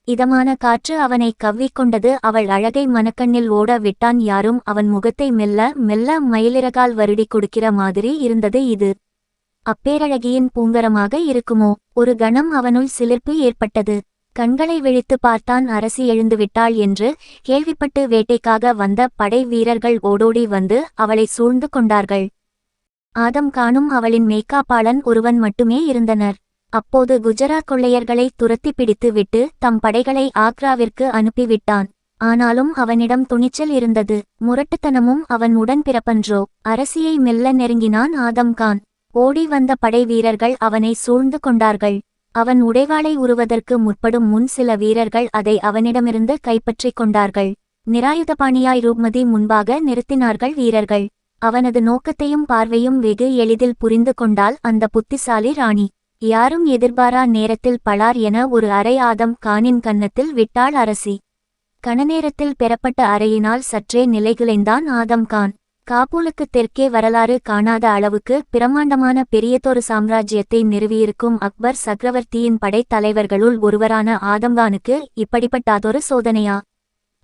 இதமான காற்று அவனை கவ்விக்கொண்டது. அவள் அழகை மனக்கண்ணில் ஓட விட்டான். யாரும் அவன் முகத்தை மெல்ல மெல்ல மயிலிறகால் வருடி கொடுக்கிற மாதிரி இருந்தது இது. அப்பேரழகியின் பூங்கரமாக இருக்குமோ? ஒரு கணம் அவனுள் சிலிர்ப்பு ஏற்பட்டது. கண்களை விழித்து பார்த்தான். அரசி எழுந்துவிட்டாள் என்று கேள்விப்பட்டு வேட்டைக்காக வந்த படை வீரர்கள் ஓடோடி வந்து அவளை சூழ்ந்து கொண்டார்கள். ஆதம் கானும் அவளின் மேய்க்காப்பாளன் ஒருவன் மட்டுமே இருந்தனர். அப்போது குஜராத் கொள்ளையர்களை துரத்தி பிடித்து விட்டு தம் படைகளை ஆக்ராவிற்கு அனுப்பிவிட்டான். ஆனாலும் அவனிடம் துணிச்சல் இருந்தது. முரட்டுத்தனமும் அவன் உடன்பிறப்பன்றோ? அரசியை மெல்ல நெருங்கினான் ஆதம் கான். ஓடி வந்த படை வீரர்கள் அவனை சூழ்ந்து கொண்டார்கள். அவன் உடைவாளை உருவதற்கு முற்படும் முன் சில வீரர்கள் அதை அவனிடமிருந்து கைப்பற்றிக் கொண்டார்கள். நிராயுதபாணியாய் ரூப்மதி முன்பாக நிறுத்தினார்கள் வீரர்கள். அவனது நோக்கத்தையும் பார்வையும் வெகு எளிதில் புரிந்து கொண்டாள் அந்த புத்திசாலி ராணி. யாரும் எதிர்பாரா நேரத்தில் பளார் என ஒரு அறை ஆதம் கானின் கன்னத்தில் விட்டாள் அரசி. கணநேரத்தில் பெறப்பட்ட அறையினால் சற்றே நிலைகுலைந்தான் ஆதம் கான். காபூலுக்கு தெற்கே வரலாறு காணாத அளவுக்கு பிரமாண்டமான பெரியதொரு சாம்ராஜ்யத்தை நிறுவியிருக்கும் அக்பர் சக்கரவர்த்தியின் படைத் தலைவர்களுள் ஒருவரான ஆதம்கானுக்கு இப்படிப்பட்டாதொரு சோதனையா?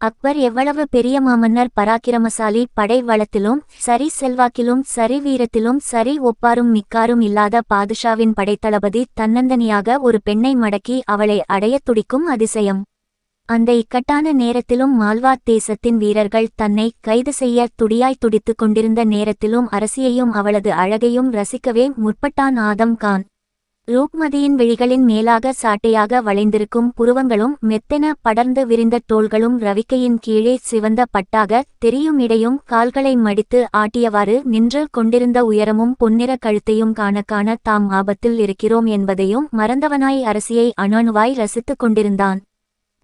அக்பர் எவ்வளவு பெரிய மாமன்னர், பராக்கிரமசாலி, படை வளத்திலும் சரி, செல்வாக்கிலும் சரி, வீரத்திலும் சரி, ஒப்பாரும் மிக்காரும் இல்லாத பாதுஷாவின் படைத்தளபதி தன்னந்தனியாக ஒரு பெண்ணை மடக்கி அவளை அடையத் துடிக்கும் அதிசயம். அந்த இக்கட்டான நேரத்திலும் மால்வாத் தேசத்தின் வீரர்கள் தன்னை கைது செய்ய துடியாய் துடித்து கொண்டிருந்த நேரத்திலும் அரசியையும் அவளது அழகையும் ரசிக்கவே முற்பட்டான் ஆதம் கான். ரூப்மதியின் விழிகளின் மேலாக சாட்டையாக வளைந்திருக்கும் புருவங்களும் மெத்தென படர்ந்து விரிந்த தோள்களும் ரவிக்கையின் கீழே சிவந்த பட்டாக தெரியும் இடையும் கால்களை மடித்து ஆட்டியவாறு நின்று கொண்டிருந்த உயரமும் பொன்னிற கழுத்தையும் காண காண தாம் ஆபத்தில் இருக்கிறோம் என்பதையும் மறந்தவனாய் அரசியை அணுவாய் ரசித்துக் கொண்டிருந்தான்.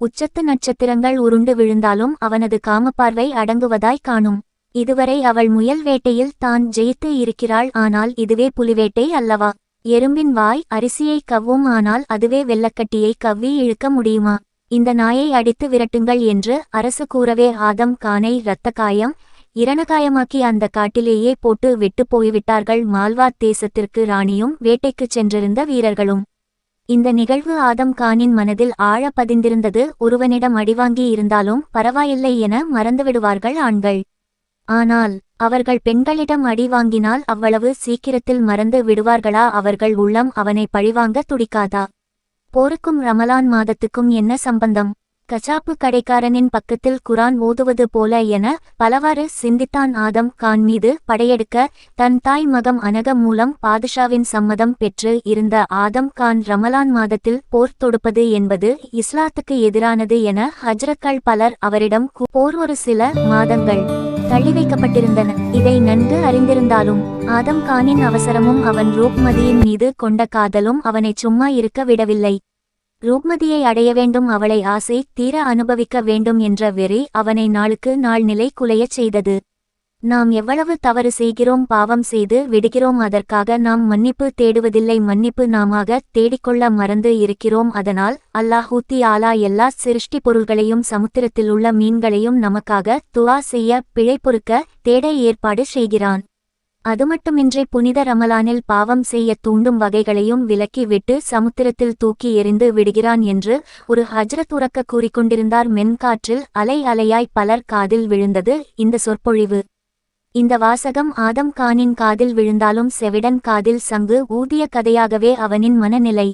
உச்சத்து நட்சத்திரங்கள் உருண்டு விழுந்தாலும் அவனது காமப்பார்வை அடங்குவதாய் காணும். இதுவரை அவள் முயல் வேட்டையில் தான் ஜெயித்து இருக்கிறாள். ஆனால் இதுவே புலிவேட்டை அல்லவா? எறும்பின் வாய் அரிசியை கவ்வும், ஆனால் அதுவே வெள்ளக்கட்டியை கவ்வி இழுக்க முடியுமா? இந்த நாயை அடித்து விரட்டுங்கள் என்று அரசு கூறவே ஆதம் கானை இரத்த காயம் இரணகாயமாக்கி அந்த காட்டிலேயே போட்டு விட்டு போய்விட்டார்கள் மால்வாத் தேசத்திற்கு ராணியும் வேட்டைக்குச் சென்றிருந்த வீரர்களும். இந்த நிகழ்வு ஆதம் கானின் மனதில் ஆழ பதிந்திருந்தது. ஒருவனிடம் அடிவாங்கி இருந்தாலும் பரவாயில்லை என மறந்துவிடுவார்கள் ஆண்கள். ஆனால் அவர்கள் பெண்களிடம் அடி வாங்கினால் அவ்வளவு சீக்கிரத்தில் மறந்து விடுவார்களா? அவர்கள் உள்ளம் அவனை பழிவாங்க துடிக்காதா? போருக்கும் ரமலான் மாதத்துக்கும் என்ன சம்பந்தம்? கசாப்பு கடைக்காரனின் பக்கத்தில் குரான் ஓதுவது போல என பலவாறு சிந்தித்தான் ஆதம் கான். மீது படையெடுக்க தன் தாய் மகம் அனக மூலம் பாதுஷாவின் சம்மதம் பெற்று இருந்த ஆதம் கான் ரமலான் மாதத்தில் போர் தொடுப்பது என்பது இஸ்லாத்துக்கு எதிரானது என ஹஜ்ரத்கள் பலர் அவரிடம் போர் ஒரு சில மாதங்கள் தள்ளி வைக்கப்பட்டிருந்தன. இதை நன்கு அறிந்திருந்தாலும் ஆதம் கானின் அவசரமும் அவன் ரூப்மதியின் மீது கொண்ட காதலும் அவனை சும்மா இருக்க விடவில்லை. ரூப்மதியை அடைய வேண்டும், அவளை ஆசை தீர அனுபவிக்க வேண்டும் என்ற வெறி அவனை நாளுக்கு நாள் நிலை குலையச் செய்தது. நாம் எவ்வளவு தவறு செய்கிறோம், பாவம் செய்து விடுகிறோம். அதற்காக நாம் மன்னிப்பு தேடுவதில்லை. மன்னிப்பு நாமாக தேடிக்கொள்ள மறந்து இருக்கிறோம். அதனால் அல்லாஹூத்தி ஆலா எல்லா சிருஷ்டி பொருள்களையும் சமுத்திரத்திலுள்ள மீன்களையும் நமக்காக துஆ செய்ய, பிழை பொறுக்க தேட ஏற்பாடு செய்கிறான். அதுமட்டுமின்றி புனித ரமலானில் பாவம் செய்ய தூண்டும் வகைகளையும் விலக்கி விட்டு சமுத்திரத்தில் தூக்கி எறிந்து விடுகிறான் என்று ஒரு ஹஜ்ரத் உறக்க கூறிக்கொண்டிருந்தார். மென்காற்றில் அலை அலையாய் பலர் காதில் விழுந்தது இந்த சொற்பொழிவு. இந்த வாசகம் ஆதம் கானின் காதில் விழுந்தாலும் செவிடன் காதில் சங்கு ஊதிய கதையாகவே அவனின் மனநிலை.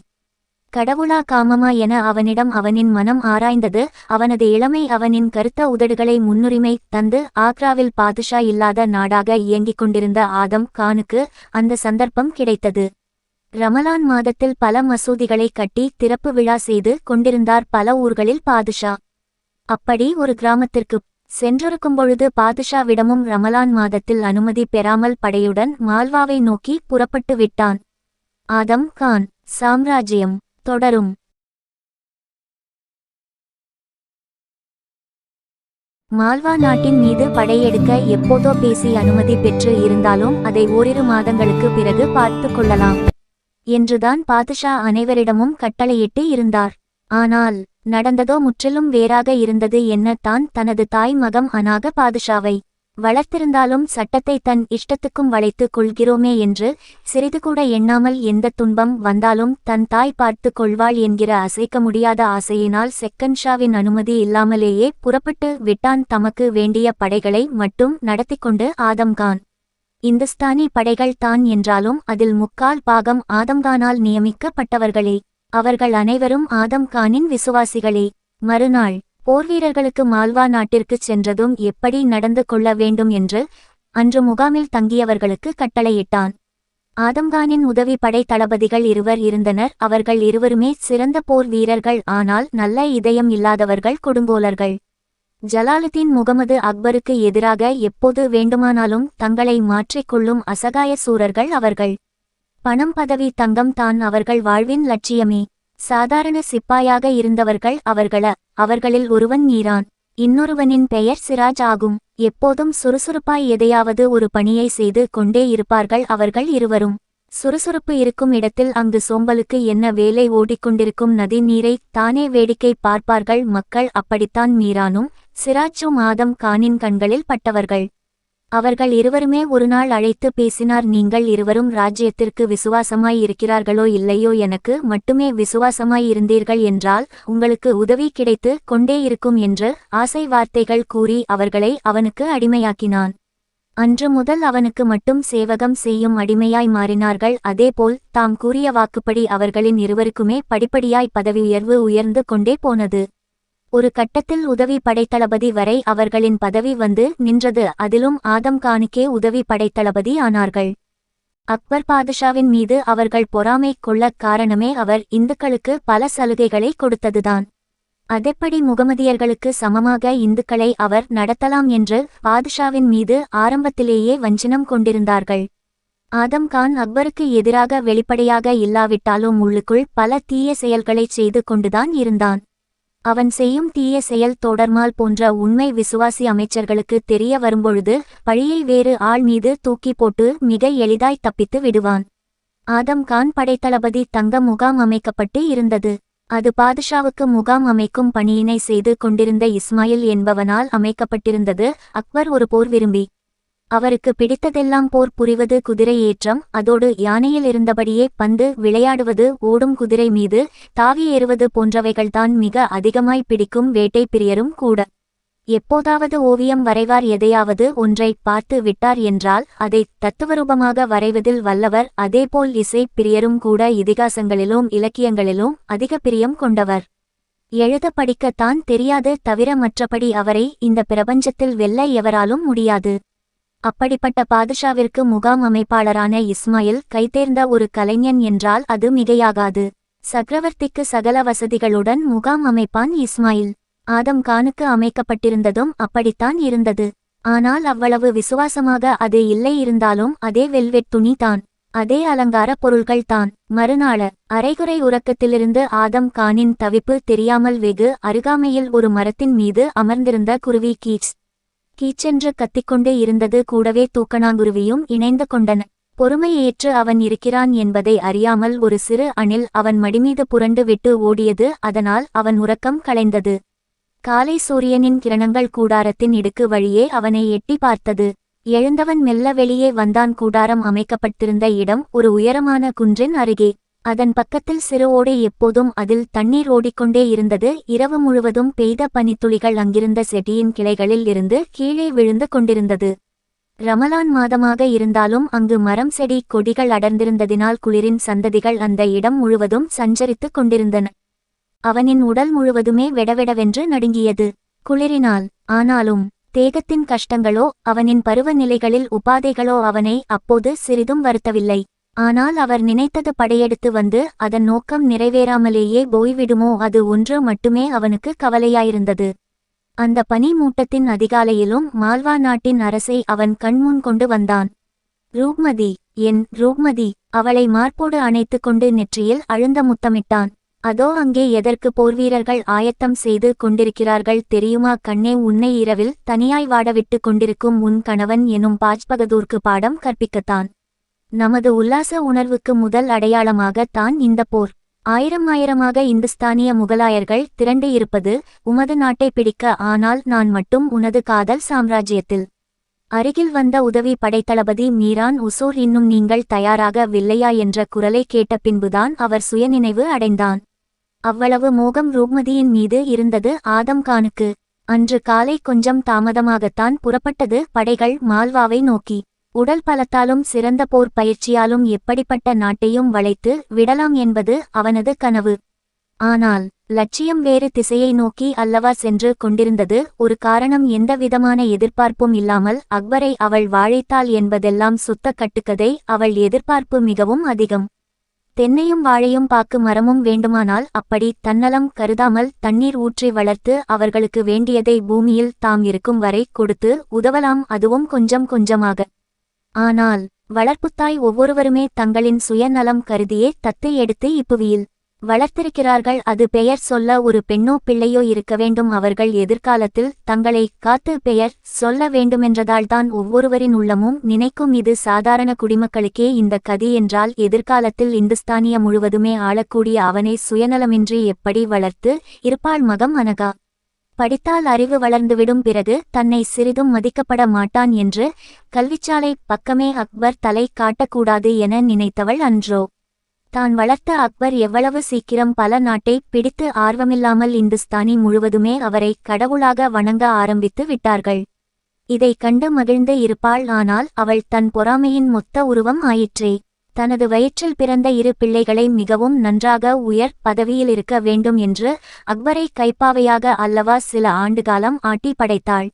கடவுளா காமமா என அவனிடம் அவனின் மனம் ஆராய்ந்தது. அவனது இளமை அவனின் கருத்த உதடுகளை முன்னுரிமை தந்து ஆக்ராவில் பாதுஷா இல்லாத நாடாக இயங்கிக் கொண்டிருந்த ஆதம் கானுக்கு அந்த சந்தர்ப்பம் கிடைத்தது. ரமலான் மாதத்தில் பல மசூதிகளை கட்டி திறப்பு விழா செய்து கொண்டிருந்தார் பல ஊர்களில் பாதுஷா. அப்படி ஒரு கிராமத்திற்கு சென்றிருக்கும்பொழுது பாதுஷாவிடமும் ரமலான் மாதத்தில் அனுமதி பெறாமல் படையுடன் மால்வாவை நோக்கி புறப்பட்டு விட்டான். ஆதம் கான் சாம்ராஜ்யம் தொடரும். மால்வா நாட்டின் மீது படையெடுக்க எப்போதோ பேசி அனுமதி பெற்று இருந்தாலும் அதை ஓரிரு மாதங்களுக்கு பிறகு பார்த்து கொள்ளலாம் என்றுதான் பாதுஷா அனைவரிடமும் கட்டளையிட்டு இருந்தார். ஆனால் நடந்ததோ முற்றிலும் வேறாக இருந்தது. என்ன, தான் தனது தாய் மகம் அனாக பாதுஷாவை வளர்த்திருந்தாலும் சட்டத்தை தன் இஷ்டத்துக்கும் வளைத்து கொள்கிறோமே என்று சிறிது கூட எண்ணாமல் எந்த துன்பம் வந்தாலும் தன் தாய் பார்த்து கொள்வாள் என்கிற அசைக்க முடியாத ஆசையினால் செக்கன்ஷாவின் அனுமதி இல்லாமலேயே புறப்பட்டு விட்டான். தமக்கு வேண்டிய படைகளை மட்டும் நடத்தி கொண்டு ஆதம்கான். இந்துஸ்தானி படைகள் தான் என்றாலும் அதில் 3/4 பாகம் ஆதம்கானால் நியமிக்கப்பட்டவர்களே. அவர்கள் அனைவரும் ஆதம்கானின் விசுவாசிகளே. மறுநாள் போர்வீரர்களுக்கு மால்வா நாட்டிற்குச் சென்றதும் எப்படி நடந்து கொள்ள வேண்டும் என்று அன்று முகாமில் தங்கியவர்களுக்கு கட்டளையிட்டான். ஆதம்கானின் உதவி படை தளபதிகள் 2 இருந்தனர். அவர்கள் இருவருமே சிறந்த போர் வீரர்கள். ஆனால் நல்ல இதயம் இல்லாதவர்கள், கொடுங்கோலர்கள். ஜலாலுதீன் முகமது அக்பருக்கு எதிராக எப்போது வேண்டுமானாலும் தங்களை மாற்றிக்கொள்ளும் அசகாய சூரர்கள் அவர்கள். பணம், பதவி, தங்கம் தான் அவர்கள் வாழ்வின் லட்சியமே. சாதாரண சிப்பாயாக இருந்தவர்கள் அவர்களில் ஒருவன் மீரான், இன்னொருவனின் பெயர் சிராஜ் ஆகும். எப்போதும் சுறுசுறுப்பாய் எதையாவது ஒரு பணியை செய்து கொண்டே இருப்பார்கள் அவர்கள் இருவரும். சுறுசுறுப்பு இருக்கும் இடத்தில் அங்கு சோம்பலுக்கு என்ன வேலை? ஓடிக்கொண்டிருக்கும் நதி நீரை தானே வேடிக்கை பார்ப்பார்கள் மக்கள். அப்படித்தான் மீரானும் சிராஜும் ஆதம் கானின் கண்களில் பட்டவர்கள். அவர்கள் இருவருமே ஒருநாள் அழைத்து பேசினார். நீங்கள் இருவரும் ராஜ்யத்திற்கு விசுவாசமாய் இருக்கிறார்களோ இல்லையோ, எனக்கு மட்டுமே விசுவாசமாய் இருந்தீர்கள் என்றால் உங்களுக்கு உதவி கிடைத்து கொண்டே இருக்கும் என்று ஆசை வார்த்தைகள் கூறி அவர்களை அவனுக்கு அடிமையாக்கினான். அன்று முதல் அவனுக்கு மட்டும் சேவகம் செய்யும் அடிமையாய் மாறினார்கள். அதேபோல் தாம் கூறிய வாக்குப்படி அவர்களின் இருவருக்குமே படிப்படியாய் பதவி உயர்ந்து கொண்டே போனது. ஒரு கட்டத்தில் உதவி படைத்தளபதி வரை அவர்களின் பதவி வந்து நின்றது. அதிலும் ஆதம் கானுக்கே உதவி படைத்தளபதி ஆனார்கள். அக்பர் பாதுஷாவின் மீது அவர்கள் பொறாமை கொள்ள காரணமே அவர் இந்துக்களுக்கு பல சலுகைகளை கொடுத்ததுதான். அதெப்படி முகமதியர்களுக்கு சமமாக இந்துக்களை அவர் நடத்தலாம் என்று பாதுஷாவின் மீது ஆரம்பத்திலேயே வஞ்சினம் கொண்டிருந்தார்கள். ஆதம் கான் அக்பருக்கு எதிராக வெளிப்படையாக இல்லாவிட்டாலும் உள்ளுக்குள் பல தீய செயல்களைச் செய்து கொண்டுதான் இருந்தான். அவன் செய்யும் தீய செயல் தோடர்மால் போன்ற உண்மை விசுவாசி அமைச்சர்களுக்கு தெரிய வரும்பொழுது பழியை வேறு ஆள் மீது தூக்கி போட்டு மிக எளிதாய் தப்பித்து விடுவான். ஆதம் கான் படைத்தளபதி தங்க முகாம் அமைக்கப்பட்டு இருந்தது. அது பாதுஷாவுக்கு முகாம் அமைக்கும் பணியினை செய்து கொண்டிருந்த இஸ்மாயில் என்பவனால் அமைக்கப்பட்டிருந்தது. அக்பர் ஒரு போர் விரும்பி. அவருக்கு பிடித்ததெல்லாம் போர் புரிவது, குதிரை ஏற்றம், அதோடு யானையில் இருந்தபடியே பந்து விளையாடுவது, ஓடும் குதிரை மீது தாவி ஏறுவது போன்றவைகள்தான் மிக அதிகமாய் பிடிக்கும் வேட்டை பிரியரும் கூட. எப்போதாவது ஓவியம் வரைவார். எதையாவது ஒன்றை பார்த்து விட்டார் என்றால் அதை தத்துவரூபமாக வரைவதில் வல்லவர். அதேபோல் இசை பிரியரும் கூட. இதிகாசங்களிலும் இலக்கியங்களிலும் அதிக பிரியம் கொண்டவர். எழுத படிக்கத்தான் தெரியாது தவிர மற்றபடி அவரை இந்த பிரபஞ்சத்தில் வெல்ல எவராலும் முடியாது. அப்படிப்பட்ட பாதுஷாவிற்கு முகாம் அமைப்பாளரான இஸ்மாயில் கைதேர்ந்த ஒரு கலைஞன் என்றால் அது மிகையாகாது. சக்கரவர்த்திக்கு சகல வசதிகளுடன் முகாம் அமைப்பான் இஸ்மாயில். ஆதம் கானுக்கு அமைக்கப்பட்டிருந்ததும் அப்படித்தான் இருந்தது. ஆனால் அவ்வளவு விசுவாசமாக அது இல்லை. இருந்தாலும் அதே வெல்வெட் துணி தான், அதே அலங்கார பொருள்கள் தான். மறுநாள அரைகுறை உறக்கத்திலிருந்து ஆதம் கானின் தவிப்பு தெரியாமல் வெகு அருகாமையில் ஒரு மரத்தின் மீது அமர்ந்திருந்த குருவி கீச்சென்று கத்திக்கொண்டு இருந்தது. கூடவே தூக்கணாங்குருவியும் இணைந்து கொண்டன. பொறுமையேற்று அவன் இருக்கிறான் என்பதை அறியாமல் ஒரு சிறு அணில் அவன் மடிமீது புரண்டு விட்டு ஓடியது. அதனால் அவன் உறக்கம் களைந்தது. காலை சூரியனின் கிரணங்கள் கூடாரத்தின் இடுக்கு வழியே அவனை எட்டி பார்த்தது. எழுந்தவன் மெல்ல வெளியே வந்தான். கூடாரம் அமைக்கப்பட்டிருந்த இடம் ஒரு உயரமான குன்றின் அருகே. அதன் பக்கத்தில் சிறு ஓடை. எப்போதும் அதில் தண்ணீர் ஓடிக்கொண்டே இருந்தது. இரவு முழுவதும் பெய்த பனித்துளிகள் அங்கிருந்த செடியின் கிளைகளில் இருந்து கீழே விழுந்து கொண்டிருந்தது. ரமலான் மாதமாக இருந்தாலும் அங்கு மரம், செடி, கொடிகள் அடர்ந்திருந்ததினால் குளிரின் சந்ததிகள் அந்த இடம் முழுவதும் சஞ்சரித்து கொண்டிருந்தன. அவனின் உடல் முழுவதுமே வெடவெடவென்று நடுங்கியது குளிரினால். ஆனாலும் தேகத்தின் கஷ்டங்களோ அவனின் பருவநிலைகளில் உபாதைகளோ அவனை அப்போது சிறிதும் வருத்தவில்லை. ஆனால் அவர் நினைத்தது படையெடுத்து வந்து அதன் நோக்கம் நிறைவேறாமலேயே போய்விடுமோ, அது ஒன்று மட்டுமே அவனுக்கு கவலையாயிருந்தது. அந்த பனி மூட்டத்தின் அதிகாலையிலும் மால்வா நாட்டின் அரசை அவன் கண்முன் கொண்டு வந்தான். ரூப்மதி, என் ரூப்மதி. அவளை மார்போடு அணைத்து கொண்டு நெற்றியில் அழுந்த முத்தமிட்டான். அதோ அங்கே எதற்கு போர்வீரர்கள் ஆயத்தம் செய்து கொண்டிருக்கிறார்கள் தெரியுமா கண்ணே, உன்னை இரவில் தனியாய் வாடவிட்டு கொண்டிருக்கும் உன் கணவன் எனும் பாஜ்பகதூர்க்கு பாடம் கற்பிக்கத்தான். நமது உல்லாச உணர்வுக்கு முதல் அடையாளமாக தான் இந்த போர். ஆயிரம் ஆயிரமாக இந்துஸ்தானிய முகலாயர்கள் திரண்டு இருப்பது உமது நாட்டை பிடிக்க. ஆனால் நான் மட்டும் உனது காதல் சாம்ராஜ்யத்தில். அருகில் வந்த உதவி படைத்தளபதி மீரான் உசூர் இன்னும் நீங்கள் தயாராக வில்லையா என்ற குரலை கேட்ட பின்புதான் அவர் சுயநினைவு அடைந்தான். அவ்வளவு மோகம் ரூப்மதியின் மீது இருந்தது ஆதம் கானுக்கு. அன்று காலை கொஞ்சம் தாமதமாகத்தான் புறப்பட்டது படைகள் மால்வாவை நோக்கி. உடல் பலத்தாலும் சிறந்த போர் பயிற்சியாலும் எப்படிப்பட்ட நாட்டையும் வளைத்து விடலாம் என்பது அவனது கனவு. ஆனால் லட்சியம் வேறு திசையை நோக்கி அல்லவா சென்று கொண்டிருந்தது. ஒரு காரணம், எந்த விதமான எதிர்பார்ப்பும் இல்லாமல் அக்பரை அவள் வாழைத்தாள் என்பதெல்லாம் சுத்த கட்டுக்கதை. அவள் எதிர்பார்ப்பு மிகவும் அதிகம். தென்னையும் வாழையும் பாக்கு மரமும் வேண்டுமானால் அப்படி தன்னலம் கருதாமல் தண்ணீர் ஊற்றி வளர்த்து அவர்களுக்கு வேண்டியதை பூமியில் தாம் இருக்கும் வரை கொடுத்து உதவலாம், அதுவும் கொஞ்சம் கொஞ்சமாக. ஆனால் வளர்ப்புத்தாய் ஒவ்வொருவருமே தங்களின் சுயநலம் கருதியே தத்தை எடுத்து இப்புவியில் வளர்த்திருக்கிறார்கள். அது பெயர் சொல்ல ஒரு பெண்ணோ பிள்ளையோ இருக்க வேண்டும். அவர்கள் எதிர்காலத்தில் தங்களை காத்து பெயர் சொல்ல வேண்டுமென்றதால்தான் ஒவ்வொருவரின் உள்ளமும் நினைக்கும். இது சாதாரண குடிமக்களுக்கே இந்த கதி என்றால் எதிர்காலத்தில் இந்துஸ்தானிய முழுவதுமே ஆளக்கூடிய அவனை சுயநலமின்றி எப்படி வளர்த்து இருப்பாள் மகம் அனகா. படித்தால் அறிவு வளர்ந்துவிடும், பிறகு தன்னை சிறிதும் மதிக்கப்பட மாட்டான் என்று கல்விச்சாலை பக்கமே அக்பர் தலை காட்டக்கூடாது என நினைத்தவள் அன்றோ. தான் வளர்த்த அக்பர் எவ்வளவு சீக்கிரம் பல நாட்டை பிடித்து ஆர்வமில்லாமல் இந்துஸ்தானி முழுவதுமே அவரை கடவுளாக வணங்க ஆரம்பித்து விட்டார்கள். இதை கண்டு மகிழ்ந்து இருப்பாள். ஆனால் அவள் தன் பொறாமையின் மொத்த உருவம் ஆயிற்றே. தனது வயிற்றில் பிறந்த இரு பிள்ளைகளை மிகவும் நன்றாக உயர் பதவியில் இருக்க வேண்டும் என்று அக்பரை கைப்பாவையாக அல்லவா சில ஆண்டுகாலம் ஆட்டி படைத்தாள்.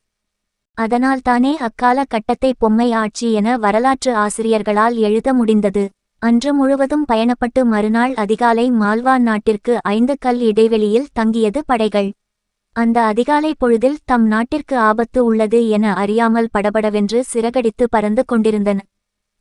அதனால் தானே அக்கால கட்டத்தை பொம்மை ஆட்சி என வரலாற்று ஆசிரியர்களால் எழுத முடிந்தது. அன்று முழுவதும் பயணப்பட்டு மறுநாள் அதிகாலை மால்வா நாட்டிற்கு 5 கல் இடைவெளியில் தங்கியது படைகள். அந்த அதிகாலை பொழுதில் தம் நாட்டிற்கு ஆபத்து உள்ளது என அறியாமல் படபடவென்று சிறகடித்து பறந்து கொண்டிருந்தன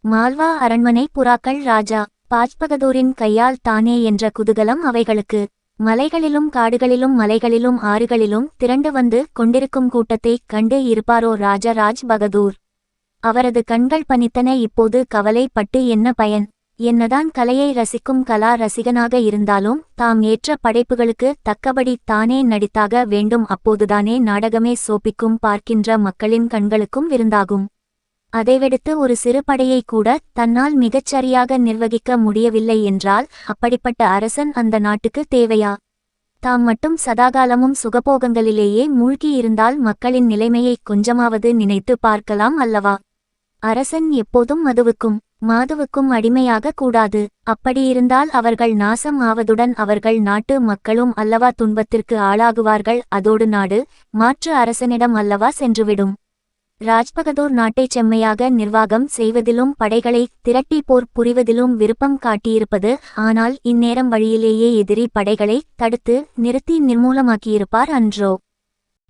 மால்வா அரண்மனை புறாக்கள். ராஜா பாஜ்பகதூரின் கையால் தானே என்ற குதூகலம் அவைகளுக்கு. மலைகளிலும் காடுகளிலும் மலைகளிலும் ஆறுகளிலும் திரண்டு வந்து கொண்டிருக்கும் கூட்டத்தை கண்டு இருப்பாரோ ராஜராஜ் பகதூர். அவரது கண்கள் பனித்தன. இப்போது கவலை பட்டு என்ன பயன்? என்னதான் கலையை ரசிக்கும் கலா ரசிகனாக இருந்தாலும் தாம் ஏற்ற படைப்புகளுக்கு தக்கபடி தானே நடித்தாக வேண்டும். அப்போதுதானே நாடகமே சோப்பிக்கும், பார்க்கின்ற மக்களின் கண்களுக்கும் விருந்தாகும். அதைவிடுத்து ஒரு சிறு படையை கூட தன்னால் மிகச்சரியாக நிர்வகிக்க முடியவில்லை என்றால் அப்படிப்பட்ட அரசன் அந்த நாட்டுக்கு தேவையா? தாம் மட்டும் சதாகாலமும் சுகபோகங்களிலேயே மூழ்கியிருந்தால் மக்களின் நிலைமையை கொஞ்சமாவது நினைத்து பார்க்கலாம் அல்லவா? அரசன் எப்போதும் மதுவுக்கும் மாதுவுக்கும் அடிமையாக கூடாது. அப்படியிருந்தால் அவர்கள் நாசம் ஆவதுடன் அவர்கள் நாட்டு மக்களும் அல்லவா துன்பத்திற்கு ஆளாகுவார்கள். அதோடு நாடு மாற்று அரசனிடம் அல்லவா சென்றுவிடும். ராஜ்பகதூர் நாட்டை செம்மையாக நிர்வாகம் செய்வதிலும் படைகளை திரட்டி போர் புரிவதிலும் விருப்பம் காட்டியிருப்பது. ஆனால் இந்நேரம் வழியிலேயே எதிரி படைகளை தடுத்து நிறுத்தி நிர்மூலமாக்கியிருப்பார் அன்றோ.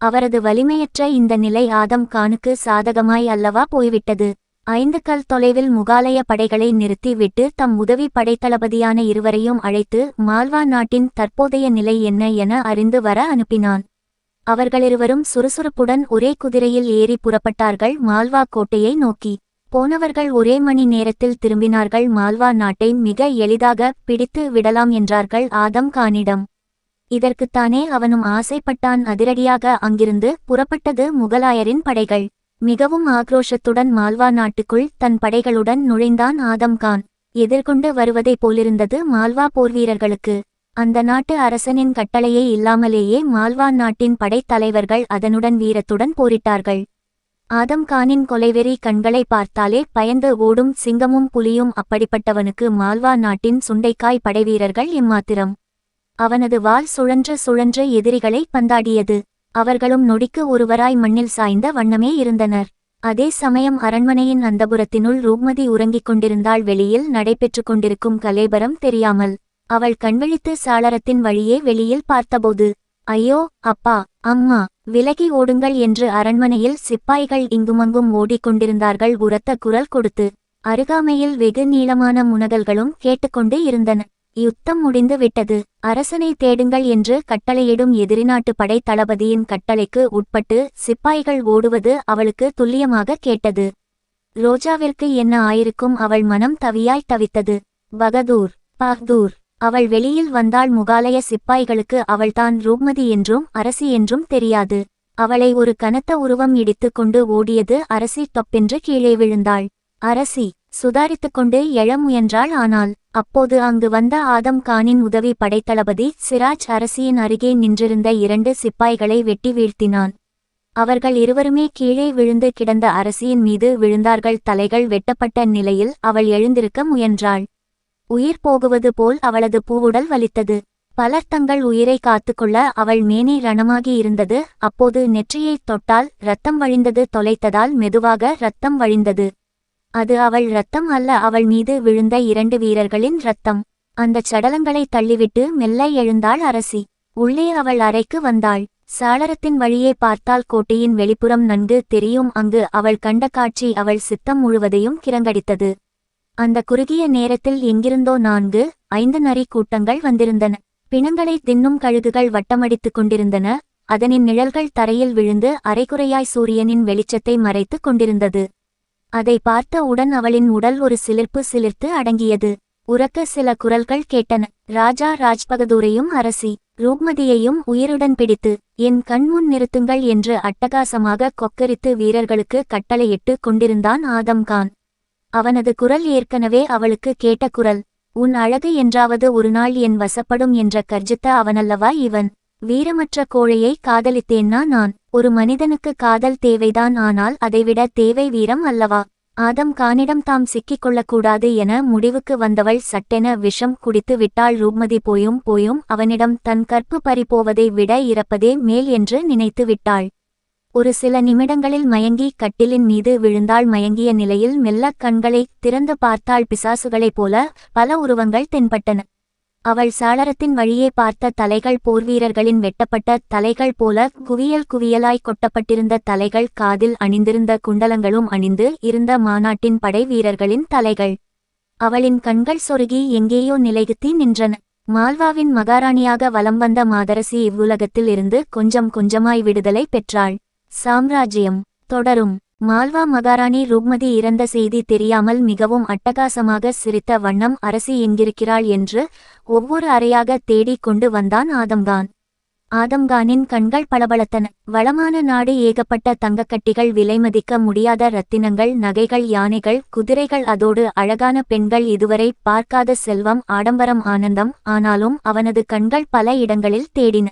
அவரது வலிமையற்ற இந்த நிலை ஆதம் கானுக்கு சாதகமாய் அல்லவா போய்விட்டது. 5 கல் தொலைவில் முகாலய படைகளை நிறுத்தி விட்டு தம் உதவி படைத்தளபதியான இருவரையும் அழைத்து மால்வா நாட்டின் தற்போதைய நிலை என்ன என அறிந்து வர அனுப்பினான். அவர்களிருவரும் சுறுசுறுப்புடன் ஒரே குதிரையில் ஏறி புறப்பட்டார்கள் மால்வா கோட்டையை நோக்கி. போனவர்கள் ஒரே மணி நேரத்தில் திரும்பினார்கள். மால்வா நாட்டை மிக எளிதாக பிடித்து விடலாம் என்றார்கள் ஆதம் கானிடம். இதற்குத்தானே அவனும் ஆசைப்பட்டான். அதிரடியாக அங்கிருந்து புறப்பட்டது முகலாயரின் படைகள். மிகவும் ஆக்ரோஷத்துடன் மால்வா நாட்டுக்குள் தன் படைகளுடன் நுழைந்தான் ஆதம் கான். எதிர்கொண்டு வருவதைப் போலிருந்தது மால்வா போர்வீரர்களுக்கு. அந்த நாட்டு அரசனின் கட்டளையை இல்லாமலேயே மால்வா நாட்டின் படைத்தலைவர்கள் அதனுடன் வீரத்துடன் போரிட்டார்கள். ஆதம் கானின் கொலைவெறி கண்களை பார்த்தாலே பயந்து ஓடும் சிங்கமும் புலியும். அப்படிப்பட்டவனுக்கு மால்வா நாட்டின் சுண்டைக்காய் படைவீரர்கள் எம்மாத்திரம். அவனது வாள் சுழன்று சுழன்று எதிரிகளை பந்தாடியது. அவர்களும் நொடிக்கு ஒருவராய் மண்ணில் சாய்ந்த வண்ணமே இருந்தனர். அதே சமயம் அரண்மனையின் அந்தபுரத்தினுள் ரூப்மதி உறங்கிக் கொண்டிருந்தாள். வெளியில் நடைபெற்று கொண்டிருக்கும் கலேபரம் தெரியாமல் அவள் கண்விழித்து சாளரத்தின் வழியே வெளியில் பார்த்தபோது, ஐயோ அப்பா அம்மா விலகி ஓடுங்கள் என்று அரண்மனையில் சிப்பாய்கள் இங்குமங்கும் ஓடிக்கொண்டிருந்தார்கள் உரத்த குரல் கொடுத்து. அருகாமையில் வெகு நீளமான முனகல்களும் கேட்டுக்கொண்டு இருந்தன. யுத்தம் முடிந்து விட்டது. அரசனை தேடுங்கள் என்று கட்டளையிடும் எதிரிநாட்டு படை தளபதியின் கட்டளைக்கு உட்பட்டு சிப்பாய்கள் ஓடுவது அவளுக்கு துல்லியமாக கேட்டது. ரோஜாவிற்கு என்ன ஆயிருக்கும்? அவள் மனம் தவியாய் தவித்தது. பகதூர் அவள் வெளியில் வந்தாள். முகாலய சிப்பாய்களுக்கு அவள்தான் ரூப்மதி என்றும் அரசி என்றும் தெரியாது. அவளை ஒரு கனத்த உருவம் இடித்து கொண்டு ஓடியது. அரசி தொப்பென்று கீழே விழுந்தாள். அரசி சுதாரித்துக்கொண்டு எழ முயன்றாள். ஆனால் அப்போது அங்கு வந்த ஆதம் கானின் உதவி படைத்தளபதி சிராஜ் அரசியின் அருகே நின்றிருந்த 2 சிப்பாய்களை வெட்டி வீழ்த்தினான். அவர்கள் இருவருமே கீழே விழுந்து கிடந்த அரசியின் மீது விழுந்தார்கள். தலைகள் வெட்டப்பட்ட நிலையில் அவள் எழுந்திருக்க முயன்றாள். உயிர் போகுவது போல் அவளது பூவுடல் வலித்தது. பலர் தங்கள் உயிரை காத்துக்கொள்ள அவள் மேனி ரணமாகி இருந்தது. அப்போது நெற்றியைத் தொட்டால் இரத்தம் வழிந்தது. தொலைத்ததால் மெதுவாக இரத்தம் வழிந்தது. அது அவள் இரத்தம் அல்ல, அவள் மீது விழுந்த 2 வீரர்களின் இரத்தம். அந்தச் சடலங்களை தள்ளிவிட்டு மெல்ல எழுந்தாள் அரசி. உள்ளே அவள் அறைக்கு வந்தாள். சாளரத்தின் வழியே பார்த்தால் கோட்டையின் வெளிப்புறம் நன்கு தெரியும். அங்கு அவள் கண்ட காட்சி அவள் சித்தம் முழுவதையும் கிரங்கடித்தது. அந்த குறுகிய நேரத்தில் எங்கிருந்தோ 4-5 நரி கூட்டங்கள் வந்திருந்தன. பிணங்களை தின்னும் கழுகுகள் வட்டமடித்துக் கொண்டிருந்தன. அதனின் நிழல்கள் தரையில் விழுந்து அரைகுறையாய் சூரியனின் வெளிச்சத்தை மறைத்துக் கொண்டிருந்தது. அதை பார்த்த உடன் அவளின் உடல் ஒரு சிலிர்ப்பு சிலிர்த்து அடங்கியது. உரக்க சில குரல்கள் கேட்டன. ராஜா ராஜ்பகதூரையும் அரசி ரூப்மதியையும் உயிருடன் பிடித்து என் கண்முன் நிறுத்துங்கள் என்று அட்டகாசமாக கொக்கரித்து வீரர்களுக்கு கட்டளையிட்டு கொண்டிருந்தான் ஆதம் கான். அவனது குரல் ஏற்கனவே அவளுக்கு கேட்ட குரல். உன் அழகு என்றாவது ஒருநாள் என் வசப்படும் என்ற கர்ஜித்த அவனல்லவா இவன்? வீரமற்ற கோழையை காதலித்தேன்னா நான்? ஒரு மனிதனுக்கு காதல் தேவைதான், ஆனால் அதைவிட தேவை வீரம் அல்லவா? ஆதம் கானிடம் தாம் சிக்கிக் கொள்ளக்கூடாது என முடிவுக்கு வந்தவள் சட்டென விஷம் குடித்து விட்டாள். ரூப்மதி போயும் அவனிடம் தன் கற்பு பறிபோவதை விட இறப்பதே மேல் என்று நினைத்து விட்டாள். ஒரு சில நிமிடங்களில் மயங்கி கட்டிலின் மீது விழுந்தாள். மயங்கிய நிலையில் மெல்ல கண்களை திறந்து பார்த்தாள். பிசாசுகளைப் போல பல உருவங்கள் தென்பட்டன. அவள் சாளரத்தின் வழியே பார்த்த தலைகள் போர்வீரர்களின் வெட்டப்பட்ட தலைகள் போல குவியல் குவியலாய் கொட்டப்பட்டிருந்த தலைகள். காதில் அணிந்திருந்த குண்டலங்களும் அணிந்து இருந்த மாநாட்டின் படை வீரர்களின் தலைகள். அவளின் கண்கள் சொருகி எங்கேயோ நிலைகுத்தி நின்றன. மால்வாவின் மகாராணியாக வலம் வந்த மாதரசி இவ்வுலகத்தில் இருந்து கொஞ்சம் கொஞ்சமாய் விடுதலை பெற்றாள். சாம்ராஜ்யம் தொடரும். மால்வா மகாராணி ரூப்மதி இறந்த செய்தி தெரியாமல் மிகவும் அட்டகாசமாக சிரித்த வண்ணம் அரசி எங்கிருக்கிறாள் என்று ஒவ்வொரு அறையாக தேடிக் கொண்டு வந்தான் ஆதம்கான். ஆதம்கானின் கண்கள் பளபளத்தன. வளமான நாடு, ஏகப்பட்ட தங்கக்கட்டிகள், விலைமதிக்க முடியாத இரத்தினங்கள், நகைகள், யானைகள், குதிரைகள், அதோடு அழகான பெண்கள், இதுவரை பார்க்காத செல்வம், ஆடம்பரம், ஆனந்தம். ஆனாலும் அவனது கண்கள் பல இடங்களில் தேடின.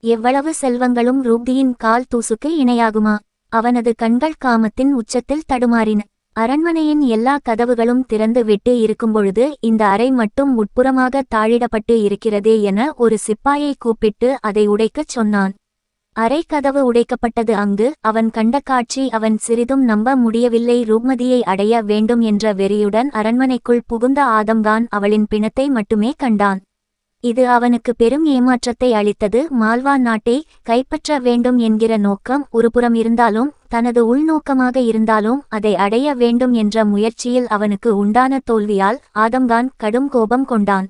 எவ்வளவு செல்வங்களும் ரூப்தியின் கால் தூசுக்கு இணையாகுமா? அவனது கண்கள் காமத்தின் உச்சத்தில் தடுமாறின. அரண்மனையின் எல்லா கதவுகளும் திறந்து விட்டு இருக்கும்பொழுது இந்த அறை மட்டும் உட்புறமாக தாழிடப்பட்டு இருக்கிறதே என ஒரு சிப்பாயை கூப்பிட்டு அதை உடைக்கச் சொன்னான். அறை கதவு உடைக்கப்பட்டது. அங்கு அவன் கண்ட காட்சி அவன் சிறிதும் நம்ப முடியவில்லை. ரூப்மதியை அடைய வேண்டும் என்ற வெறியுடன் அரண்மனைக்குள் புகுந்த ஆதம்கான் அவளின் பிணத்தை மட்டுமே கண்டான். இது அவனுக்கு பெரும் ஏமாற்றத்தை அளித்தது. மால்வா நாட்டை கைப்பற்ற வேண்டும் என்கிற நோக்கம் ஒருபுறம் இருந்தாலும், தனது உள்நோக்கமாக இருந்தாலும், அதை அடைய வேண்டும் என்ற முயற்சியில் அவனுக்கு உண்டான தோல்வியால் ஆதம்கான் கடும் கோபம் கொண்டான்.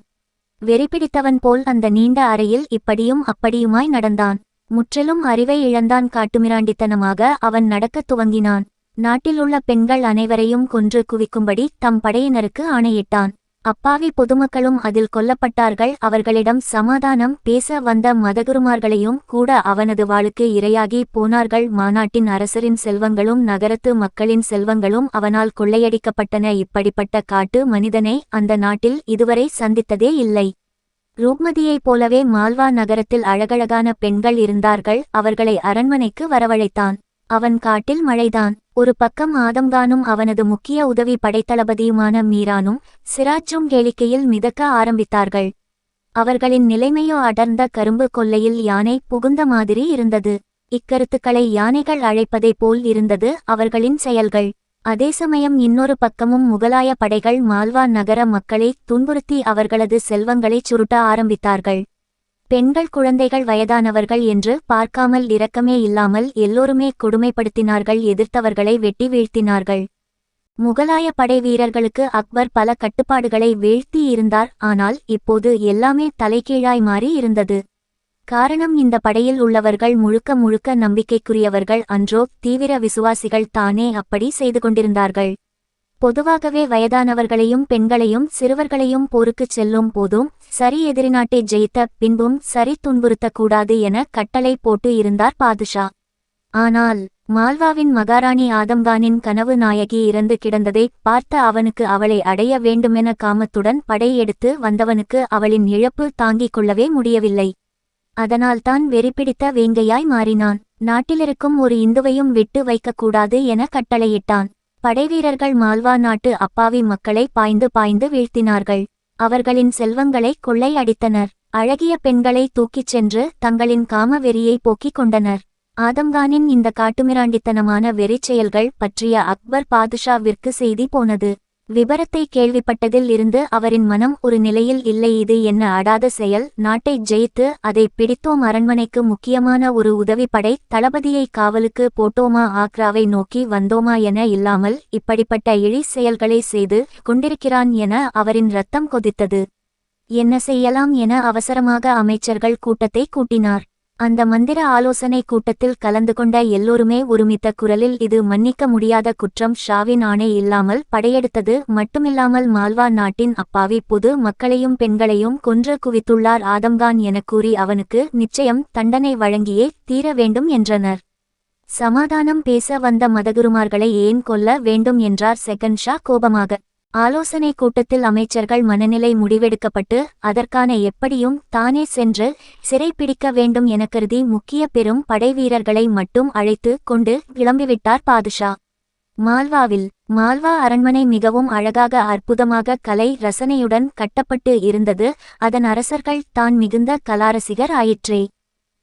வெறிபிடித்தவன் போல் அந்த நீண்ட அறையில் இப்படியும் அப்படியுமாய் நடந்தான். முற்றிலும் அறிவை இழந்தான். காட்டுமிராண்டித்தனமாக அவன் நடக்கத் துவங்கினான். நாட்டிலுள்ள பெண்கள் அனைவரையும் கொன்று குவிக்கும்படி தம் படையினருக்கு ஆணையிட்டான். அப்பாவி பொதுமக்களும் அதில் கொல்லப்பட்டார்கள். அவர்களிடம் சமாதானம் பேச வந்த மதகுருமார்களையும் கூட அவனது வாளுக்கு இரையாகி போனார்கள். மாநாட்டின் அரசரின் செல்வங்களும் நகரத்து மக்களின் செல்வங்களும் அவனால் கொள்ளையடிக்கப்பட்டன. இப்படிப்பட்ட காட்டு மனிதனை அந்த நாட்டில் இதுவரை சந்தித்ததே இல்லை. ரூப்மதியைப் போலவே மால்வா நகரத்தில் அழகழகான பெண்கள் இருந்தார்கள். அவர்களை அரண்மனைக்கு வரவழைத்தான். அவன் காட்டில் மழைதான். ஒரு பக்கம் ஆதம்கானும் அவனது முக்கிய உதவி படைத்தளபதியுமான மீரானும் சிராஜும் கேளிக்கையில் மிதக்க ஆரம்பித்தார்கள். அவர்களின் நிலைமையோ அடர்ந்த கரும்பு கொல்லையில் யானை புகுந்த மாதிரி இருந்தது. இக்கருத்துக்களை யானைகள் அழைப்பதைப் போல் இருந்தது அவர்களின் செயல்கள். அதே சமயம் இன்னொரு பக்கமும் முகலாய படைகள் மால்வா நகர மக்களை துன்புறுத்தி அவர்களது செல்வங்களைச் சுருட்ட ஆரம்பித்தார்கள். பெண்கள், குழந்தைகள், வயதானவர்கள் என்று பார்க்காமல் இரக்கமே இல்லாமல் எல்லோருமே கொடுமைப்படுத்தினார்கள். எதிர்த்தவர்களை வெட்டி வீழ்த்தினார்கள். முகலாய படை வீரர்களுக்கு அக்பர் பல கட்டுப்பாடுகளை வீழ்த்தி இருந்தார். ஆனால் இப்போது எல்லாமே தலைகீழாய் மாறி இருந்தது. காரணம், இந்த படையில் உள்ளவர்கள் முழுக்க முழுக்க நம்பிக்கைக்குரியவர்கள் அன்றோ, தீவிர விசுவாசிகள் தானே அப்படி செய்து கொண்டிருந்தார்கள். பொதுவாகவே வயதானவர்களையும் பெண்களையும் சிறுவர்களையும் போருக்குச் செல்லும் போதும் சரி, எதிரி நாட்டை ஜெயித்த பின்பும் சரி துன்புறுத்தக்கூடாது என கட்டளை போட்டு இருந்தார் பாதுஷா. ஆனால் மால்வாவின் மகாராணி ஆதம்கானின் கனவு நாயகி இறந்து கிடந்ததை பார்த்த அவனுக்கு அவளை அடைய வேண்டுமென காமத்துடன் படையெடுத்து வந்தவனுக்கு அவளின் இழப்பு தாங்கிக் கொள்ளவே முடியவில்லை. அதனால்தான் வெறிபிடித்த வேங்கையாய் மாறினான். நாட்டிலிருக்கும் ஒரு இந்துவையும் விட்டு வைக்கக்கூடாது என கட்டளையிட்டான். படைவீரர்கள் மால்வா நாட்டு அப்பாவி மக்களை பாய்ந்து பாய்ந்து வீழ்த்தினார்கள். அவர்களின் செல்வங்களை கொள்ளை அடித்தனர். அழகிய பெண்களை தூக்கிச் சென்று தங்களின் காம வெறியை போக்கிக் கொண்டனர். ஆதம்கானின் இந்த காட்டுமிராண்டித்தனமான வெறிச் செயல்கள் பற்றிய அக்பர் பாதுஷாவிற்கு செய்தி போனது. விபரத்தை கேள்விப்பட்டதில் இருந்து அவரின் மனம் ஒரு நிலையில் இல்லை. இது என்ன அடாத செயல்! நாட்டை ஜெயித்து அதை பிடித்தோம், அரண்மனைக்கு முக்கியமான ஒரு உதவிப்படை தளபதியை காவலுக்கு போட்டோமா, ஆக்ராவை நோக்கி வந்தோமா என இல்லாமல் இப்படிப்பட்ட இழி செயல்களை செய்து கொண்டிருக்கிறான் என அவரின் இரத்தம் கொதித்தது. என்ன செய்யலாம் என அவசரமாக அமைச்சர்கள் கூட்டத்தை கூட்டினார். அந்த மந்திர ஆலோசனை கூட்டத்தில் கலந்து கொண்ட எல்லோருமே ஒருமித்த குரலில், இது மன்னிக்க முடியாத குற்றம். ஷாவின் ஆணை இல்லாமல் படையெடுத்தது மட்டுமில்லாமல் மால்வா நாட்டின் அப்பாவி பொது மக்களையும் பெண்களையும் கொன்று குவித்துள்ளார் ஆதம்கான் என கூறி அவனுக்கு நிச்சயம் தண்டனை வழங்கியே தீர வேண்டும் என்றனர். சமாதானம் பேச வந்த மதகுருமார்களை ஏன் கொல்ல வேண்டும் என்றார் செகண்ட் ஷா கோபமாக. ஆலோசனை கூட்டத்தில் அமைச்சர்கள் மனநிலை முடிவெடுக்கப்பட்டு அதற்கான எப்படியும் தானே சென்று சிறைப்பிடிக்க வேண்டும் என கருதி முக்கிய பெரும் படைவீரர்களை மட்டும் அழைத்து கொண்டு கிளம்பிவிட்டார் பாதுஷா. மால்வா அரண்மனை மிகவும் அழகாக அற்புதமாக கலை ரசனையுடன் கட்டப்பட்டு இருந்தது. அதன் அரசர்கள் தான் மிகுந்த கலாரசிகர் ஆயிற்றே.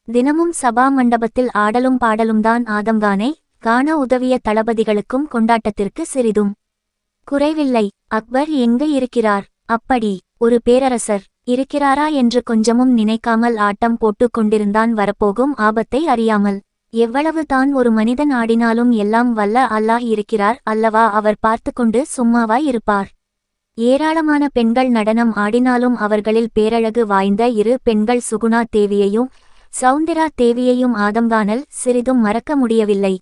தினமும் சபா மண்டபத்தில் ஆடலும் பாடலும்தான். ஆதம்கானை காண உதவிய தளபதிகளுக்கும் கொண்டாட்டத்திற்கு சிறிதும் குறைவில்லை. அக்பர் எங்கு இருக்கிறார்? அப்படி ஒரு பேரரசர் இருக்கிறாரா என்று கொஞ்சமும் நினைக்காமல் ஆட்டம் போட்டு கொண்டிருந்தான், வரப்போகும் ஆபத்தை அறியாமல். எவ்வளவு தான் ஒரு மனிதன் ஆடினாலும் எல்லாம் வல்ல அல்லாஹ் இருக்கிறார் அல்லவா, அவர் பார்த்து கொண்டு சும்மாவாய் இருப்பார். ஏராளமான பெண்கள் நடனம் ஆடினாலும் அவர்களில் பேரழகு வாய்ந்த இரு பெண்கள் சுகுணா தேவியையும் சௌந்திரா தேவியையும் ஆதம்கானல் சிறிதும் மறக்க முடியவில்லை.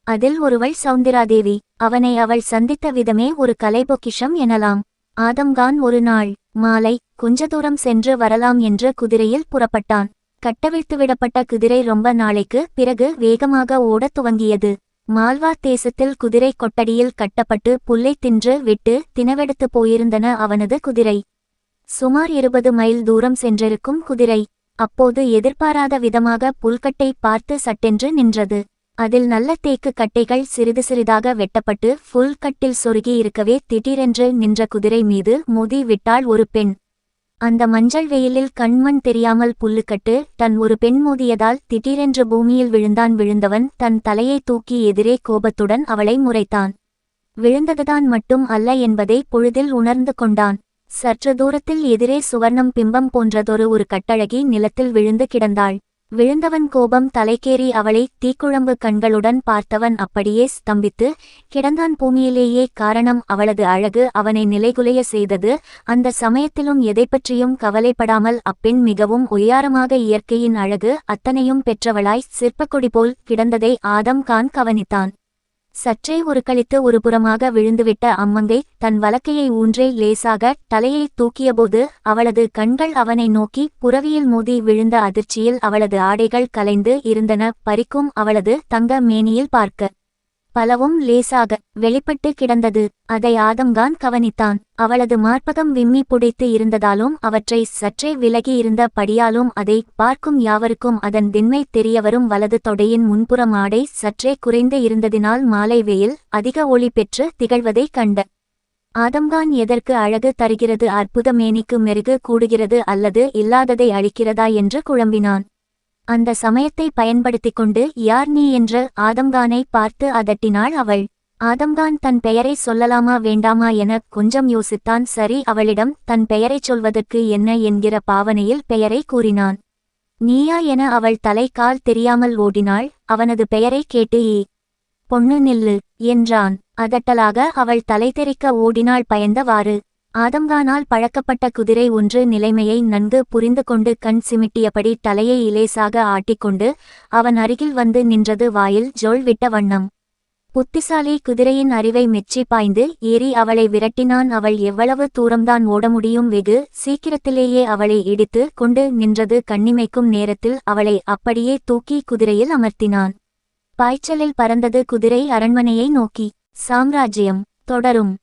அதில் ஒருவள் சௌந்திராதேவி. அவனை அவள் சந்தித்த விதமே ஒரு கலைபொக்கிஷம் எனலாம். ஆதம்கான் ஒரு நாள் மாலை கொஞ்ச தூரம் சென்று வரலாம் என்று குதிரையில் புறப்பட்டான். கட்டவிழ்த்துவிடப்பட்ட குதிரை ரொம்ப நாளைக்கு பிறகு வேகமாக ஓடத் துவங்கியது. மால்வா தேசத்தில் குதிரை கொட்டடியில் கட்டப்பட்டு புல்லை தின்று விட்டு தினவெடுத்து போயிருந்தன அவனது குதிரை. சுமார் 20 மைல் தூரம் சென்றிருக்கும் குதிரை அப்போது எதிர்பாராத விதமாக புல்கட்டை பார்த்து சட்டென்று நின்றது. அதில் நல்ல தேக்கு கட்டைகள் சிறிது சிறிதாக வெட்டப்பட்டு புல்கட்டில் சொருகி இருக்கவே திடீரென்று நின்ற குதிரை மீது மோதி விட்டாள் ஒரு பெண். அந்த மஞ்சள் வெயிலில் கண்மண் தெரியாமல் புல்லுக்கட்டு தன் ஒரு பெண் மோதியதால் திடீரென்று பூமியில் விழுந்தான். விழுந்தவன் தன் தலையை தூக்கி எதிரே கோபத்துடன் அவளை முறைத்தான். விழுந்ததுதான் மட்டும் அல்ல என்பதை பொழுதில் உணர்ந்து கொண்டான். சற்று தூரத்தில் எதிரே சுவர்ணம் பிம்பம் போன்றதொரு ஒரு கட்டழகி நிலத்தில் விழுந்து கிடந்தாள். விழுந்தவன் கோபம் தலைக்கேறி அவளை தீக்குழம்பு கண்களுடன் பார்த்தவன் அப்படியே ஸ்தம்பித்து கிடந்தான் பூமியிலேயே. காரணம், அவளது அழகு அவனை நிலைகுலைய செய்தது. அந்த சமயத்திலும் எதைப்பற்றியும் கவலைப்படாமல் அப்பெண் மிகவும் உயரமாக இயற்கையின் அழகு அத்தனையும் பெற்றவளாய் சிற்பக்கொடி போல் கிடந்ததை ஆதம்கான் கவனித்தான். சற்றே ஒரு கழித்து ஒரு புறமாக விழுந்துவிட்ட அம்மங்கை தன் வலக்கையை ஊன்றே லேசாக தலையை தூக்கியபோது அவளது கண்கள் அவனை நோக்கி புரவியில் மோதி விழுந்த அதிர்ச்சியில் அவளது ஆடைகள் கலைந்து இருந்தன. பறிக்கும் அவளது தங்க மேனியில் பார்க்க பலவும் லேசாக வெளிப்பட்டு கிடந்தது. அதை ஆதம்கான் கவனித்தான். அவளது மார்பகம் விம்மி புடைத்து இருந்ததாலும் அவற்றை சற்றே விலகி இருந்த படியாலும் அதை பார்க்கும் யாவருக்கும் அதன் திண்மை தெரியவரும். வலது தொடையின் முன்புறம் ஆடை சற்றே குறைந்து இருந்ததினால் மாலை வெயில் அதிக ஒளி பெற்று திகழ்வதைக் கண்ட ஆதம்கான் எதற்கு அழகு தருகிறது, அற்புத மேனிக்கு மெருகு கூடுகிறது அல்லது இல்லாததை அளிக்கிறதா என்று குழம்பினான். அந்த சமயத்தை பயன்படுத்திக் கொண்டு, யார் நீ என்று ஆதம்கானை பார்த்து அதட்டினாள் அவள். ஆதம்கான் தன் பெயரை சொல்லலாமா வேண்டாமா என கொஞ்சம் யோசித்தான். சரி, அவளிடம் தன் பெயரைச் சொல்வதற்கு என்ன என்கிற பாவனையில் பெயரை கூறினான். நீயா என அவள் தலை கால் தெரியாமல் ஓடினாள். அவனது பெயரை கேட்டு, ஏ பொண்ணு நில்லு என்றான். அதட்டலாக அவள் தலை தெறிக்க ஓடினாள் பயந்தவாறு. ஆதம்கானால் பழக்கப்பட்ட குதிரை ஒன்று நிலைமையை நன்கு புரிந்து கொண்டு கண் சிமிட்டியபடி தலையை இலேசாக ஆட்டிக்கொண்டு அவன் அருகில் வந்து நின்றது, வாயில் ஜோல் விட்ட வண்ணம். புத்திசாலி குதிரையின் அறிவை மெச்சி பாய்ந்து ஏறி அவளை விரட்டினான். அவள் எவ்வளவு தூரம்தான் ஓட முடியும்? வெகு சீக்கிரத்திலேயே அவளை இடித்து கொண்டு நின்றது. கண்ணிமைக்கும் நேரத்தில் அவளை அப்படியே தூக்கி குதிரையில் அமர்த்தினான். பாய்ச்சலில் பறந்தது குதிரை அரண்மனையை நோக்கி. சாம்ராஜ்யம் தொடரும்.